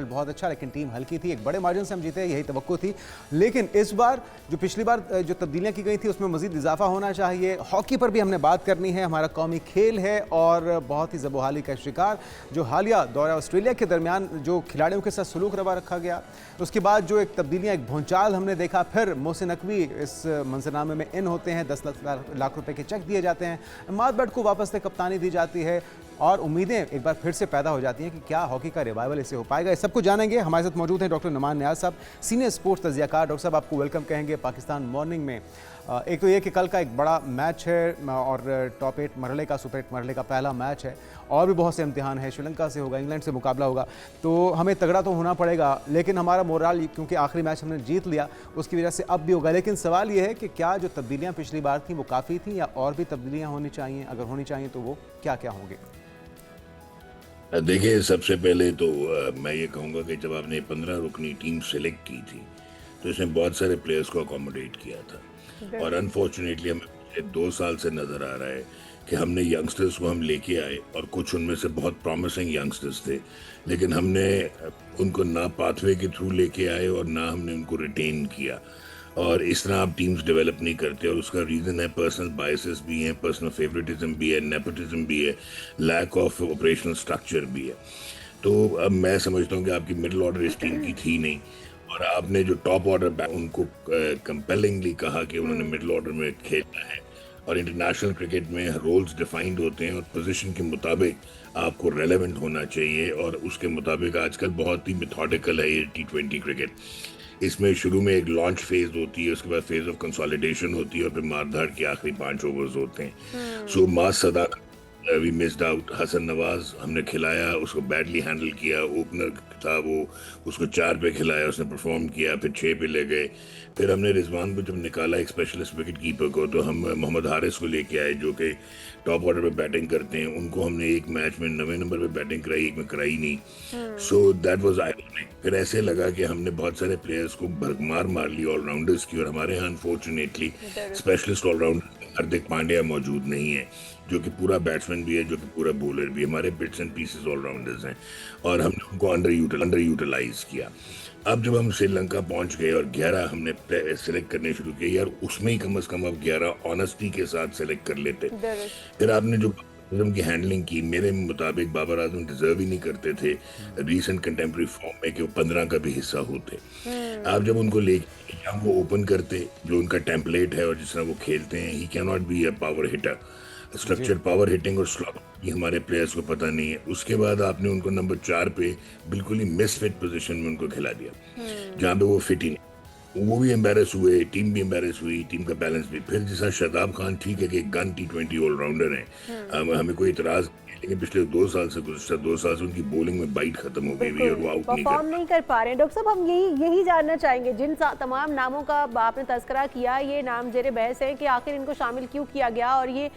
बहुत अच्छा, लेकिन टीम हल्की थी, एक बड़े मार्जिन से हम जीते, यही तवक्को थी। लेकिन इस बार जो पिछली बार जो तब्दीलियां की गई थी उसमें मजीद इजाफा होना चाहिए। हॉकी पर भी हमने बात करनी है, हमारा कौमी खेल है और बहुत ही ज़बोहाली का शिकार जो हालिया दौरा ऑस्ट्रेलिया के दरमियान जो खिलाड़ियों के साथ सलूक रवा रखा गया, उसके बाद जो एक तब्दीलियाँ, एक भूचाल हमने देखा। फिर मोहसिन नकवी इस मंजरनामे में इन होते हैं, 10 लाख रुपए के चेक दिए जाते हैं, इमाद बट को वापस से कप्तानी दी जाती है, और उम्मीदें एक बार फिर से पैदा हो जाती हैं कि क्या हॉकी का रिवाइवल इससे हो पाएगा। इस सब कुछ जानेंगे। हमारे साथ मौजूद हैं डॉक्टर नुमान नियाज़ साहब, सीनियर स्पोर्ट्स तज्ज़ियाकार। डॉक्टर साहब, आपको वेलकम कहेंगे पाकिस्तान मॉर्निंग में। एक तो ये कि कल का एक बड़ा मैच है और टॉप 8 मरहले का, सुपर 8 मरहले का पहला मैच है, और भी बहुत से इम्तिहान है, श्रीलंका से होगा, इंग्लैंड से मुकाबला होगा, तो हमें तगड़ा तो होना पड़ेगा। लेकिन हमारा मोराल, क्योंकि आखिरी मैच हमने जीत लिया, उसकी वजह से अब भी होगा। लेकिन सवाल ये है कि क्या जो तब्दीलियाँ पिछली बार थी वो काफ़ी थी, या और भी तब्दीलियाँ होनी चाहिए? अगर होनी चाहिए तो वो क्या क्या होंगे? देखिए, सबसे पहले तो मैं ये कहूँगा कि जब आपने 15 रुकनी टीम सेलेक्ट की थी तो इसमें बहुत सारे प्लेयर्स को अकोमोडेट किया था, और अनफॉर्चुनेटली हमें पिछले 2 साल से नज़र आ रहा है कि हमने यंगस्टर्स को हम लेके आए, और कुछ उनमें से बहुत प्रॉमिसिंग यंगस्टर्स थे, लेकिन हमने उनको ना पाथवे के थ्रू लेके आए और ना हमने उनको रिटेन किया, और इस तरह आप टीम्स डेवलप नहीं करते। और उसका रीज़न है पर्सनल बायसेस भी हैं, पर्सनल फेवरेटिज्म भी है, नेपोटिज्म भी है, लैक ऑफ ऑपरेशनल स्ट्रक्चर भी है। तो अब मैं समझता हूँ कि आपकी मिडिल ऑर्डर इस टीम की थी नहीं, और आपने जो टॉप ऑर्डर उनको कंपेलिंगली कहा कि उन्होंने मिडिल ऑर्डर में खेलना है, और इंटरनेशनल क्रिकेट में रोल्स डिफाइंड होते हैं और पोजीशन के मुताबिक आपको रेलेवेंट होना चाहिए, और उसके मुताबिक आजकल बहुत ही मेथोडिकल है ये T20 क्रिकेट। इसमें शुरू में एक लॉन्च फेज होती है, उसके बाद फेज ऑफ कंसोलिडेशन होती है, और फिर मारधाड़ के आखिरी 5 ओवर्स होते हैं। सो मास Sadaqat, we missed out. Hasan Nawaz हमने खिलाया, उसको बैडली हैंडल किया, ओपनर था वो, उसको 4 पे खिलाया, उसने परफॉर्म किया, फिर 6 पे ले गए। फिर हमने रिजवान को जब निकाला एक स्पेशलिस्ट विकेट कीपर को, तो हम मोहम्मद हारिस को लेके आए जो कि टॉप ऑर्डर पे बैटिंग करते हैं। उनको हमने एक मैच में 9वें नंबर पे बैटिंग कराई, एक में कराई नहीं। So that was ironic. फिर ऐसे लगा कि हमने बहुत सारे प्लेयर्स को भरमार मार ली ऑलराउंडर्स की, और हमारे यहाँ unfortunately specialist allrounder Hardik Pandya मौजूद नहीं है, जो कि पूरा बैट्समैन भी है, जो कि पूरा बॉलर भी। हमारे बिट्स एंड पीसेस ऑलराउंडर्स हैं, और हमने उनको अंडर यूटिलाइज किया। अब जब हम श्रीलंका पहुंच गए और 11 हमने सेलेक्ट करने शुरू किए, यार उसमें ही कम से कम अब 11 ऑनेस्टी के साथ सेलेक्ट कर लेते। फिर आपने जो की हैंडलिंग की, मेरे मुताबिक बाबर आजम डिजर्व ही नहीं करते थे रीसेंट कंटेम्प्रेरी फॉर्म में कि वो 15 का भी हिस्सा होते। आप जब उनको ले वो ओपन करते, जो उनका टेम्पलेट है और जिस तरह वो खेलते हैं, he can not be a power hitter. Structure power hitting और स्लॉट ये हमारे प्लेयर्स को पता नहीं है। उसके बाद आपने उनको नंबर 4 पे बिल्कुल ही मिसफिट पोजीशन में उनको खिला दिया, जहाँ पे वो फिट ही नहीं। वो भी एम्बेरस हुए, टीम भी एम्बेरस हुई, टीम का बैलेंस भी। फिर जैसा शादाब खान, ठीक है कि गन T20 ऑलराउंडर है, हमें कोई इतराज नहीं है, लेकिन पिछले 2 साल से, गुज़श्ता 2 साल से उनकी बॉलिंग में बाइट खत्म हो गई है और वो आउट नहीं परफॉर्म नहीं कर पा रहे हैं। डॉक्टर साहब, हम यही जानना चाहेंगे, जिन तमाम नामों का आपने तस्करा किया, ये नाम जेरे बहस है कि आखिर इनको शामिल क्यों किया गया और ये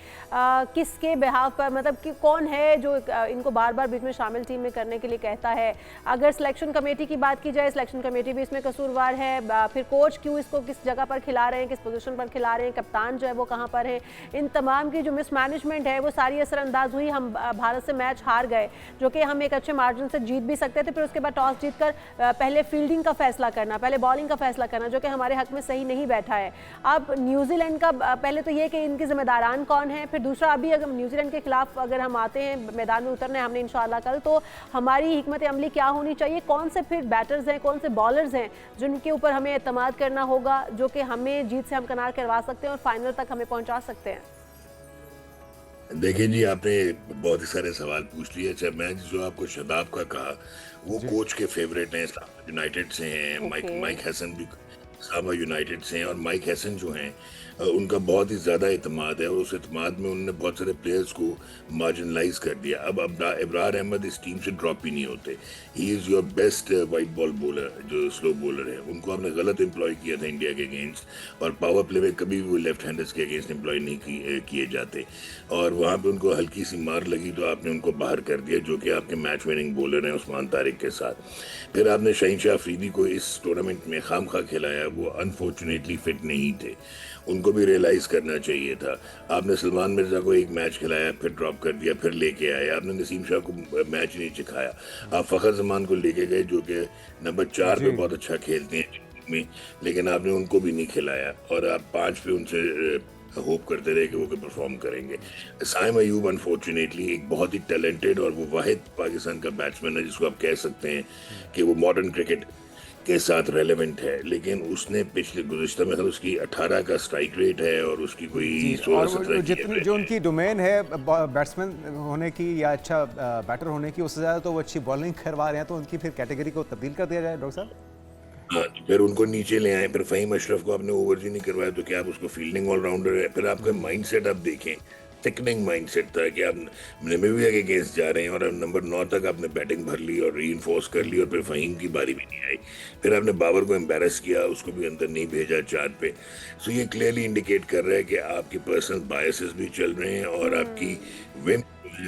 किसके बिहाफ पर, मतलब कि कौन है जो इनको बार बार बीच में शामिल टीम में करने के लिए कहता है। अगर सिलेक्शन कमेटी की बात की जाए, सिलेक्शन कमेटी भी इसमें कसूरवार है, फिर कोच क्यों इसको किस जगह पर खिला रहे हैं, किस पोजीशन पर खिला रहे हैं, कप्तान जो है वो कहाँ पर है, इन तमाम की जो मिसमैनेजमेंट है वो सारी असरअंदाज हुई। हम भारत से मैच हार गए, जो कि हम एक अच्छे मार्जिन से जीत भी सकते थे, फिर उसके बाद टॉस जीतकर पहले फील्डिंग का फैसला करना, पहले बॉलिंग का फैसला करना, जो कि हमारे हक में सही नहीं बैठा है। अब न्यूजीलैंड का पहले तो ये कि इनकी जिम्मेदारान कौन है, फिर दूसरा अभी अगर न्यूजीलैंड के खिलाफ अगर हम आते हैं, मैदान में उतरना है हमने इंशाल्लाह कल, तो हमारी हिकमत अमली क्या होनी चाहिए, कौन से फिर बैटर्स हैं, कौन से बॉलर्स हैं जिनके ऊपर हमें एतमाद करना होगा, जो कि हमें जीत से हमकनार करवा सकते हैं और फाइनल तक हमें पहुंचा सकते हैं। देखिए जी, आपने बहुत ही सारे सवाल पूछ लिए। अच्छा, मैं जो आपको शादाब का कहा, वो कोच के फेवरेट हैं, यूनाइटेड से हैं, माइक हैसन भी सामा यूनाइटेड से हैं, और माइक हैसन जो हैं उनका बहुत ही ज़्यादा एतमाद है, और उस एतमाद में उन्होंने बहुत सारे प्लेयर्स को मार्जिनलाइज कर दिया। अब इब्रार अहमद इस टीम से ड्रॉप ही नहीं होते। He is your best white ball bowler, जो स्लो बॉलर है। उनको आपने गलत एम्प्लॉय किया था इंडिया के अगेंस्ट, और पावर प्ले में कभी भी वो लेफ्ट हैंडर्स के अगेंस्ट एम्प्लॉय नहीं किए जाते, और वहाँ पे उनको हल्की सी मार लगी तो आपने उनको बाहर कर दिया, जो कि आपके मैच विनिंग बॉलर हैं उस्मान तारिक के साथ। फिर आपने शाहीन शाह अफरीदी को इस टूर्नामेंट में खामखा खिलाया, वो अनफॉर्चुनेटली फिट नहीं थे, उनको भी रियलाइज़ करना चाहिए था। आपने सलमान मिर्ज़ा को एक मैच खिलाया, फिर ड्रॉप कर दिया, फिर लेके आए। आपने नसीम शाह को मैच नहीं सिखाया। आप फ़खर जमान को लेके गए, जो कि नंबर 4 पे बहुत अच्छा खेलते हैं में, लेकिन आपने उनको भी नहीं खिलाया, और आप 5 पे उनसे होप करते रहे कि वो परफॉर्म करेंगे। साइम अयूब अनफॉर्चुनेटली एक बहुत ही टैलेंटेड और वो वाहिद पाकिस्तान का बैट्समैन है जिसको आप कह सकते हैं कि वो मॉडर्न क्रिकेट के साथ रेलेवेंट है, लेकिन उसने पिछले गुज़िश्ता में उसकी 18 का स्ट्राइक रेट है और उसकी कोई 16-17 जितनी जो उनकी डोमेन है बैट्समैन होने की या अच्छा बैटर होने की, उससे ज़्यादा तो वो अच्छी बॉलिंग करवा रहे हैं, तो उनकी फिर कैटेगरी को तब्दील कर दिया जाए डॉक्टर साहब। हाँ, फिर उनको नीचे ले आए। फिर फ़हीम अशरफ को आपने ओवर्स ही नहीं करवाया, तो क्या आप उसको फील्डिंग ऑलराउंडर है। फिर आपका माइंडसेट आप देखें, थिकनिंग माइंडसेट था कि आप नामीबिया के अगेंस्ट जा रहे हैं और नंबर 9 तक आपने बैटिंग भर ली और रीइंफोर्स कर ली, और फिर फ़हीम की बारी भी नहीं आई। फिर आपने बाबर को एम्बेरस किया, उसको भी अंदर नहीं भेजा चार्ट पे। सो ये क्लियरली इंडिकेट कर रहा है कि आपके पर्सनल बायसेस भी चल रहे हैं और आपकी विम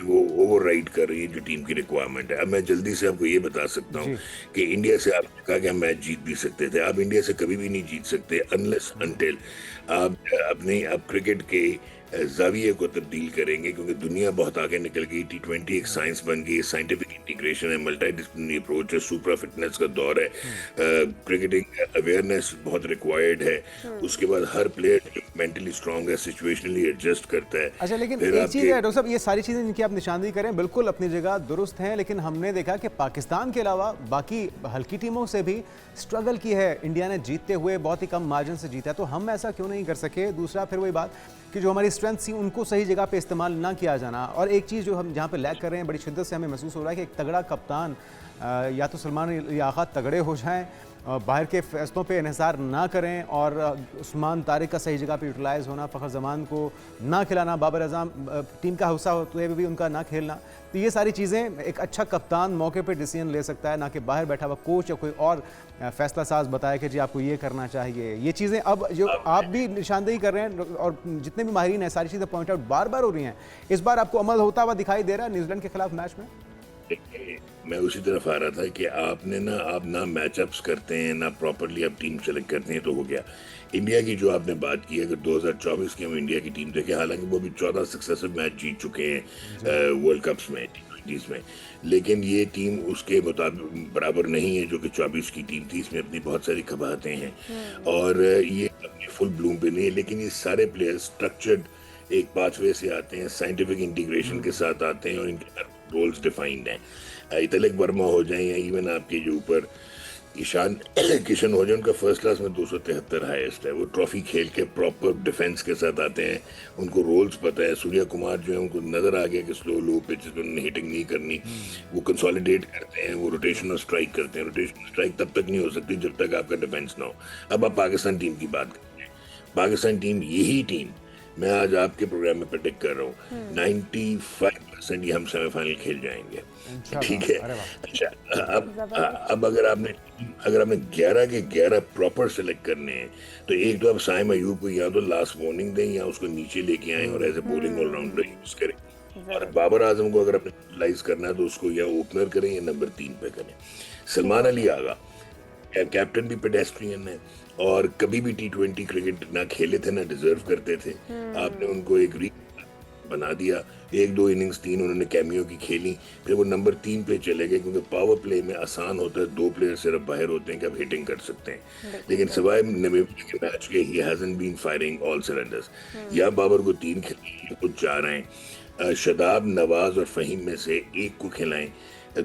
वो ओवरराइड कर रही है जो टीम की रिक्वायरमेंट है। अब मैं जल्दी से आपको ये बता सकता हूँ कि इंडिया से आपने कहा कि हम मैच जीत भी सकते थे। आप इंडिया से कभी भी नहीं जीत सकते अनलेस अनटिल आप क्रिकेट के जाविये को तब्दील करेंगे, क्योंकि दुनिया बहुत आगे निकल गई। T20 एक साइंस बन गई, साइंटिफिक इंटीग्रेशन है, मल्टी डिसिप्लिनरी अप्रोच है, सुपर फिटनेस का दौर है, क्रिकेटिंग अवेयरनेस बहुत रिक्वायर्ड है। उसके बाद हर प्लेयर मेंटली स्ट्रांग है, सिचुएशनली एडजस्ट करता है। अच्छा, लेकिन एक चीज़ है डॉक्टर साहब, ये सारी चीज़ें जिनकी आप निशानदेही करें बिल्कुल अपनी जगह दुरुस्त हैं, लेकिन हमने देखा कि पाकिस्तान के अलावा बाकी हल्की टीमों से भी स्ट्रगल की है। इंडिया ने जीतते हुए बहुत ही कम मार्जिन से जीता है, तो हम ऐसा क्यों नहीं कर सके। दूसरा फिर वही बात कि जो हमारी स्ट्रेंथ थी उनको सही जगह पे इस्तेमाल ना किया जाना। और एक चीज़ जो हम जहाँ पे लैग कर रहे हैं बड़ी शिद्दत से हमें महसूस हो रहा है कि एक तगड़ा कप्तान या तो सलमान या आगा तगड़े हो जाएं, बाहर के फैसलों पे इन्हिसार ना करें, और उस्मान तारिक का सही जगह पे यूटिलाइज़ होना, फ़खर जमान को ना खिलाना, बाबर आजम टीम का हिस्सा होते हुए भी उनका ना खेलना, तो ये सारी चीज़ें एक अच्छा कप्तान मौके पे डिसीजन ले सकता है, ना कि बाहर बैठा हुआ कोच या कोई और फैसला साज बताया कि जी आपको ये करना चाहिए। ये चीज़ें अब जो आप भी निशानदेही कर रहे हैं और जितने भी माहिरीन हैं, सारी चीज़ें पॉइंट आउट बार बार हो रही हैं, इस बार आपको अमल होता हुआ दिखाई दे रहा है न्यूजीलैंड के खिलाफ मैच में। मैं उसी तरफ आ रहा था कि आपने आप ना मैचअप्स करते हैं, ना प्रॉपरली आप टीम सेलेक्ट करते हैं, तो हो गया। इंडिया की जो आपने बात की, अगर 2024 की हम इंडिया की टीम देखें, हालांकि वो भी 14 सक्सेसिव मैच जीत चुके हैं वर्ल्ड कप्स में, T20s में, लेकिन ये टीम उसके मुताबिक बराबर नहीं है जो कि 24 की टीम थी। इसमें अपनी बहुत सारी कबाहतें हैं और ये अपनी फुल ब्लूम पे नहीं है, लेकिन ये सारे प्लेयर स्ट्रक्चर्ड एक पाथवे से आते हैं, साइंटिफिक इंटीग्रेशन के साथ आते हैं और इनके रोल्स डिफाइंड हैं। तिलक वर्मा हो जाए या इवन आपके जो ऊपर ईशान किशन हो जाए, उनका फर्स्ट क्लास में 273 हाईएस्ट है। वो ट्रॉफी खेल के प्रॉपर डिफेंस के साथ आते हैं, उनको रोल्स पता है। सूर्या कुमार जो है उनको नजर आ गया कि स्लो लो पिचेस पे उन्होंने हिटिंग नहीं करनी, वो कंसोलिडेट करते हैं, वो रोटेशनल स्ट्राइक करते हैं। रोटेशनल स्ट्राइक तब तक नहीं हो सकती जब तक आपका डिफेंस ना हो। अब आप पाकिस्तान टीम की बात करते हैं, पाकिस्तान टीम, यही टीम मैं आज आपके प्रोग्राम में प्रेडिक्ट कर रहा हूँ 95% ये हम सेमीफाइनल खेल जाएंगे, ठीक है। अच्छा, अब अगर आपने 11 के 11 प्रॉपर सेलेक्ट करने हैं तो एक तो आप साइम अयूब को या तो लास्ट वार्निंग दें या उसको नीचे लेके आए और as a bowling allrounder use करें। और बाबर आजम को अगर आपने यूटिलाइज करना है तो उसको या ओपनर करें या नंबर 3 पे करें। सलमान अली आगा कैप्टन भी पेडेस्ट्रियन है और कभी भी T20 क्रिकेट ना खेले थे ना डिजर्व करते थे। आपने उनको एक बना दिया, 1-2 इनिंग्स 3 उन्होंने कैमियो की खेली, फिर वो नंबर 3 पे चले गए क्योंकि पावर प्ले में आसान होता है, 2 प्लेयर सिर्फ बाहर होते हैं कि आप हिटिंग कर सकते हैं। लेकिन सिवाय नामीबिया के मैच के he hasn't been firing all cylinders. या बाबर को 3 खिलाएं, कुछ 4 आए, शदाब, नवाज और फहीम में से एक को खिलाएं,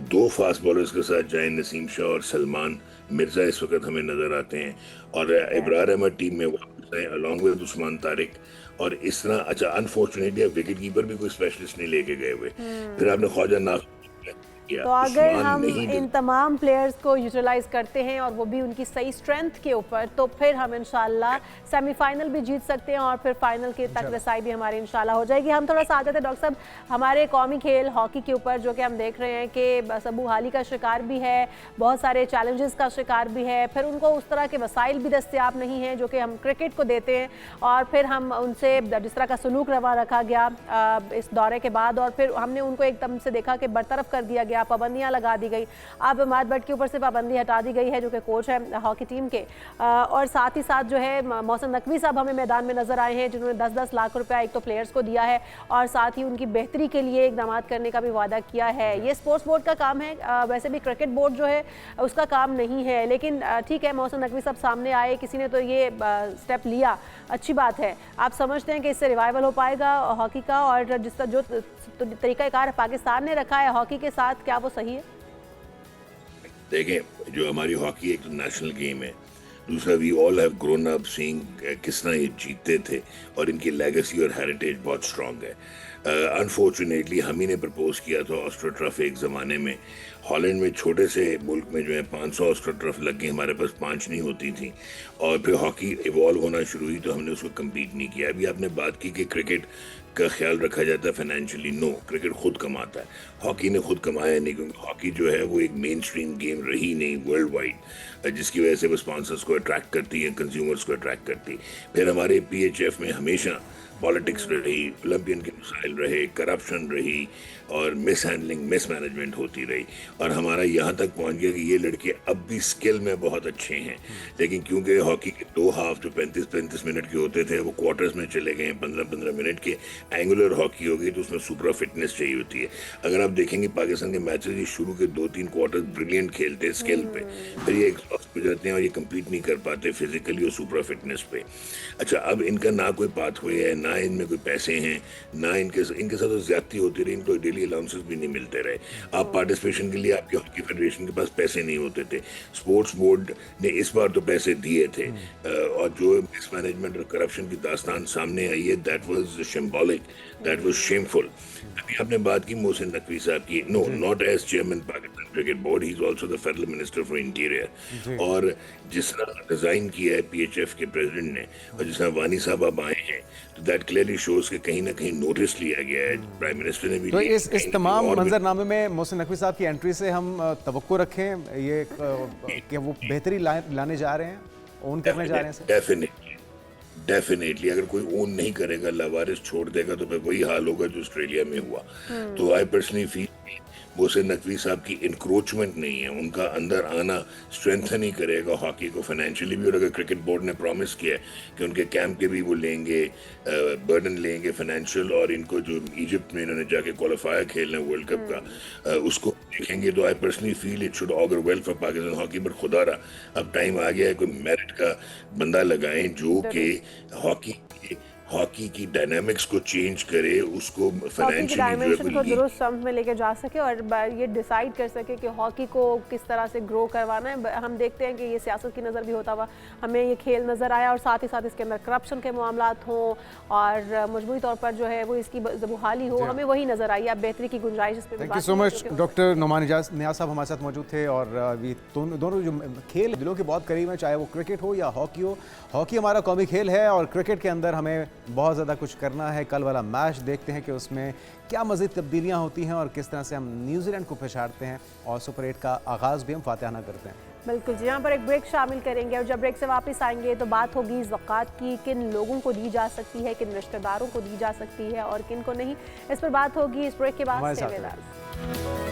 2 फास्ट बॉलर्स के साथ जाएं, नसीम शाह और सलमान मिर्जा इस वक्त हमें नजर आते हैं, और इब्रार अहमद टीम में वापस आए अलॉन्ग विद उस्मान तारिक। और इस तरह, अच्छा अनफॉर्चुनेटली विकेट कीपर भी कोई स्पेशलिस्ट नहीं लेके गए हुए। फिर आपने ख्वाजा नाफ किया। तो अगर हम इन तमाम प्लेयर्स को यूटिलाइज करते हैं और वो भी उनकी सही स्ट्रेंथ के ऊपर, तो फिर हम इंशाल्लाह सेमीफाइनल भी जीत सकते हैं और फिर फाइनल के तक रसाई भी हमारी इंशाल्लाह हो जाएगी। हम थोड़ा सा आ जाते हैं डॉक्टर साहब हमारे कौमी खेल हॉकी के ऊपर, जो कि हम देख रहे हैं कि सबू हाली का शिकार भी है, बहुत सारे चैलेंजेस का शिकार भी है, फिर उनको उस तरह के वसाइल भी दस्तियाब नहीं हैं जो कि हम क्रिकेट को देते हैं, और फिर हम उनसे जिस तरह का सलूक रवा रखा गया इस दौरे के बाद, और फिर हमने उनको एकदम से देखा कि बरतरफ कर दिया गया, पाबंदियां लगा दी गई। अब इमाद भट्ट के ऊपर से पाबंदी हटा दी गई है जो कि कोच है हॉकी टीम के, और साथ ही साथ जो है मोहसिन नकवी साहब हमें मैदान में नजर आए हैं जिन्होंने 10-10 लाख रुपया एक तो प्लेयर्स को दिया है और साथ ही उनकी बेहतरी के लिए इकदाम करने का भी वादा किया है। ये स्पोर्ट्स बोर्ड का काम है, वैसे भी क्रिकेट बोर्ड जो है उसका काम नहीं है, लेकिन ठीक है मोहसिन नकवी साहब सामने आए, किसी ने तो ये स्टेप लिया, अच्छी बात है। आप समझते हैं कि इससे रिवाइवल हो पाएगा हॉकी का, और जिसका जो तरीक़ाकार पाकिस्तान ने रखा है हॉकी के साथ, क्या वो सही है? देखें, जो हमारी हॉकी एक नेशनल गेम है, दूसरा we all have grown up seeing किस तरह ये जीतते थे और इनकी लेगेसी और हेरिटेज बहुत स्ट्रांग है। अनफॉर्चुनेटली हम ही ने प्रपोज किया था ऑस्ट्रो ट्रफ एक ज़माने में। हॉलैंड में छोटे से मुल्क में जो है 500 ऑस्ट्रो ट्रफ लग गए, हमारे पास 5 नहीं होती थी, और फिर हॉकी इवॉल्व होना शुरू हुई तो हमने उसको कम्पीट नहीं किया। अभी आपने बात की कि क्रिकेट का ख्याल रखा जाता है फाइनेंशियली, नो, क्रिकेट खुद कमाता है, हॉकी ने खुद कमाया नहीं, क्योंकि हॉकी जो है वो एक मेन स्ट्रीम गेम रही नहीं वर्ल्ड वाइड, जिसकी वजह से वो स्पॉन्सर्स को अट्रैक्ट करती है, कंज्यूमर्स को अट्रैक्ट करती। फिर हमारे PHF में हमेशा पॉलिटिक्स रही, ओलंपियन के मसाइल रहे, करप्शन रही और मिस हैंडलिंग, मिस मैनेजमेंट होती रही, और हमारा यहाँ तक पहुँच गया कि ये लड़के अब भी स्किल में बहुत अच्छे हैं, लेकिन क्योंकि हॉकी के 2 हाफ जो 35-35 मिनट के होते थे वो क्वार्टर्स में चले गए, 15-15 मिनट के एंगुलर हॉकी हो गई, तो उसमें सुपर फिटनेस चाहिए होती है। अगर आप देखेंगे पाकिस्तान के मैचेस, ये शुरू के 2-3 क्वार्टर ब्रिलियंट खेलते हैं स्किल पे, फिर ये एग्जॉस्ट हो जाते हैं और ये कम्पीट नहीं कर पाते फिजिकली और सुपर फिटनेस पे। अच्छा, अब इनका ना कोई पाथवे है, ना इनमें कोई पैसे हैं, ना इनके साथ तो ज्यादती होती रही, इनको डेली अलाउंसेस भी नहीं मिलते रहे। आप पार्टिसिपेशन के लिए आपके हॉकी फेडरेशन के पास पैसे नहीं होते थे, स्पोर्ट्स बोर्ड ने इस बार तो पैसे दिए थे, और जो मिसमैनेजमेंट और करप्शन की दास्तान सामने आई है, that was symbolic, that was shameful. अभी आपने बात की मोहसिन नकवी साहब की, no, not as chairman Pakistan cricket board, he is also the federal minister for interior, और जिस तरह डिजाइन किया है PHF के प्रेसिडेंट ने, और जिस तरह वानी साहब अब आए हैं, तो दैट क्लियरली शोज कि कहीं ना कहीं नोटिस लिया गया है, प्राइम मिनिस्टर ने भी। तो इस तमाम मंजरनामे में मोहसिन नकवी साहब की एंट्री से हम तवक्को रखें ये कि वो बेहतरी लाने जा रहे हैं, ओन करने जा रहे हैं? डेफिनेटली अगर कोई ओन नहीं करेगा, लावारिस छोड़ देगा, तो फिर वही हाल होगा जो ऑस्ट्रेलिया में हुआ। तो I personally feel Mohsin Naqvi साहब की इंक्रोचमेंट नहीं है, उनका अंदर आना स्ट्रेंथन ही करेगा हॉकी को फाइनेंशियली भी। और अगर क्रिकेट बोर्ड ने प्रॉमिस किया है कि उनके कैंप के भी वो लेंगे, बर्डन लेंगे फाइनेंशियल, और इनको जो इजिप्ट में इन्होंने जाके क्वालिफायर खेलना है वर्ल्ड कप का, उसको देखेंगे, तो I personally feel it should augur well for Pakistan hockey. But खुदारा अब टाइम आ गया है कोई मेरिट का बंदा लगाएं जो कि हॉकी की डायनामिक्स को चेंज करे, उसको हॉकी की फाइनेंशियली डायमेंशन को विएबल दुरुस्त समझ में लेके जा सके और ये डिसाइड कर सके कि हॉकी को किस तरह से ग्रो करवाना है। हम देखते हैं कि ये सियासत की नज़र भी होता हुआ हमें ये खेल नज़र आया और साथ ही साथ इसके अंदर करप्शन के मामलात हों और मजबूरी तौर पर जो है वो इसकी बहाली हो, हमें वही नज़र आई। अब बेहतरी की गुंजाइश इस पर। Thank you so much. Doctor Numan Niaz साहब हमारे साथ मौजूद थे और ये दोनों जो खेल दिलों के बहुत करीब हैं, चाहे वो क्रिकेट हो या हॉकी हो। हॉकी हमारा कौमी खेल है और क्रिकेट के अंदर हमें बहुत ज़्यादा कुछ करना है। कल वाला मैच देखते हैं कि उसमें क्या मज़ीद तब्दीलियाँ होती हैं और किस तरह से हम न्यूजीलैंड को पछाड़ते हैं और सुपर 8 का आगाज़ भी हम फातिहाना करते हैं। बिल्कुल जी, यहाँ पर एक ब्रेक शामिल करेंगे और जब ब्रेक से वापस आएंगे तो बात होगी ज़कात की, किन लोगों को दी जा सकती है, किन रिश्तेदारों को दी जा सकती है और किन को नहीं। इस पर बात होगी इस ब्रेक के बाद।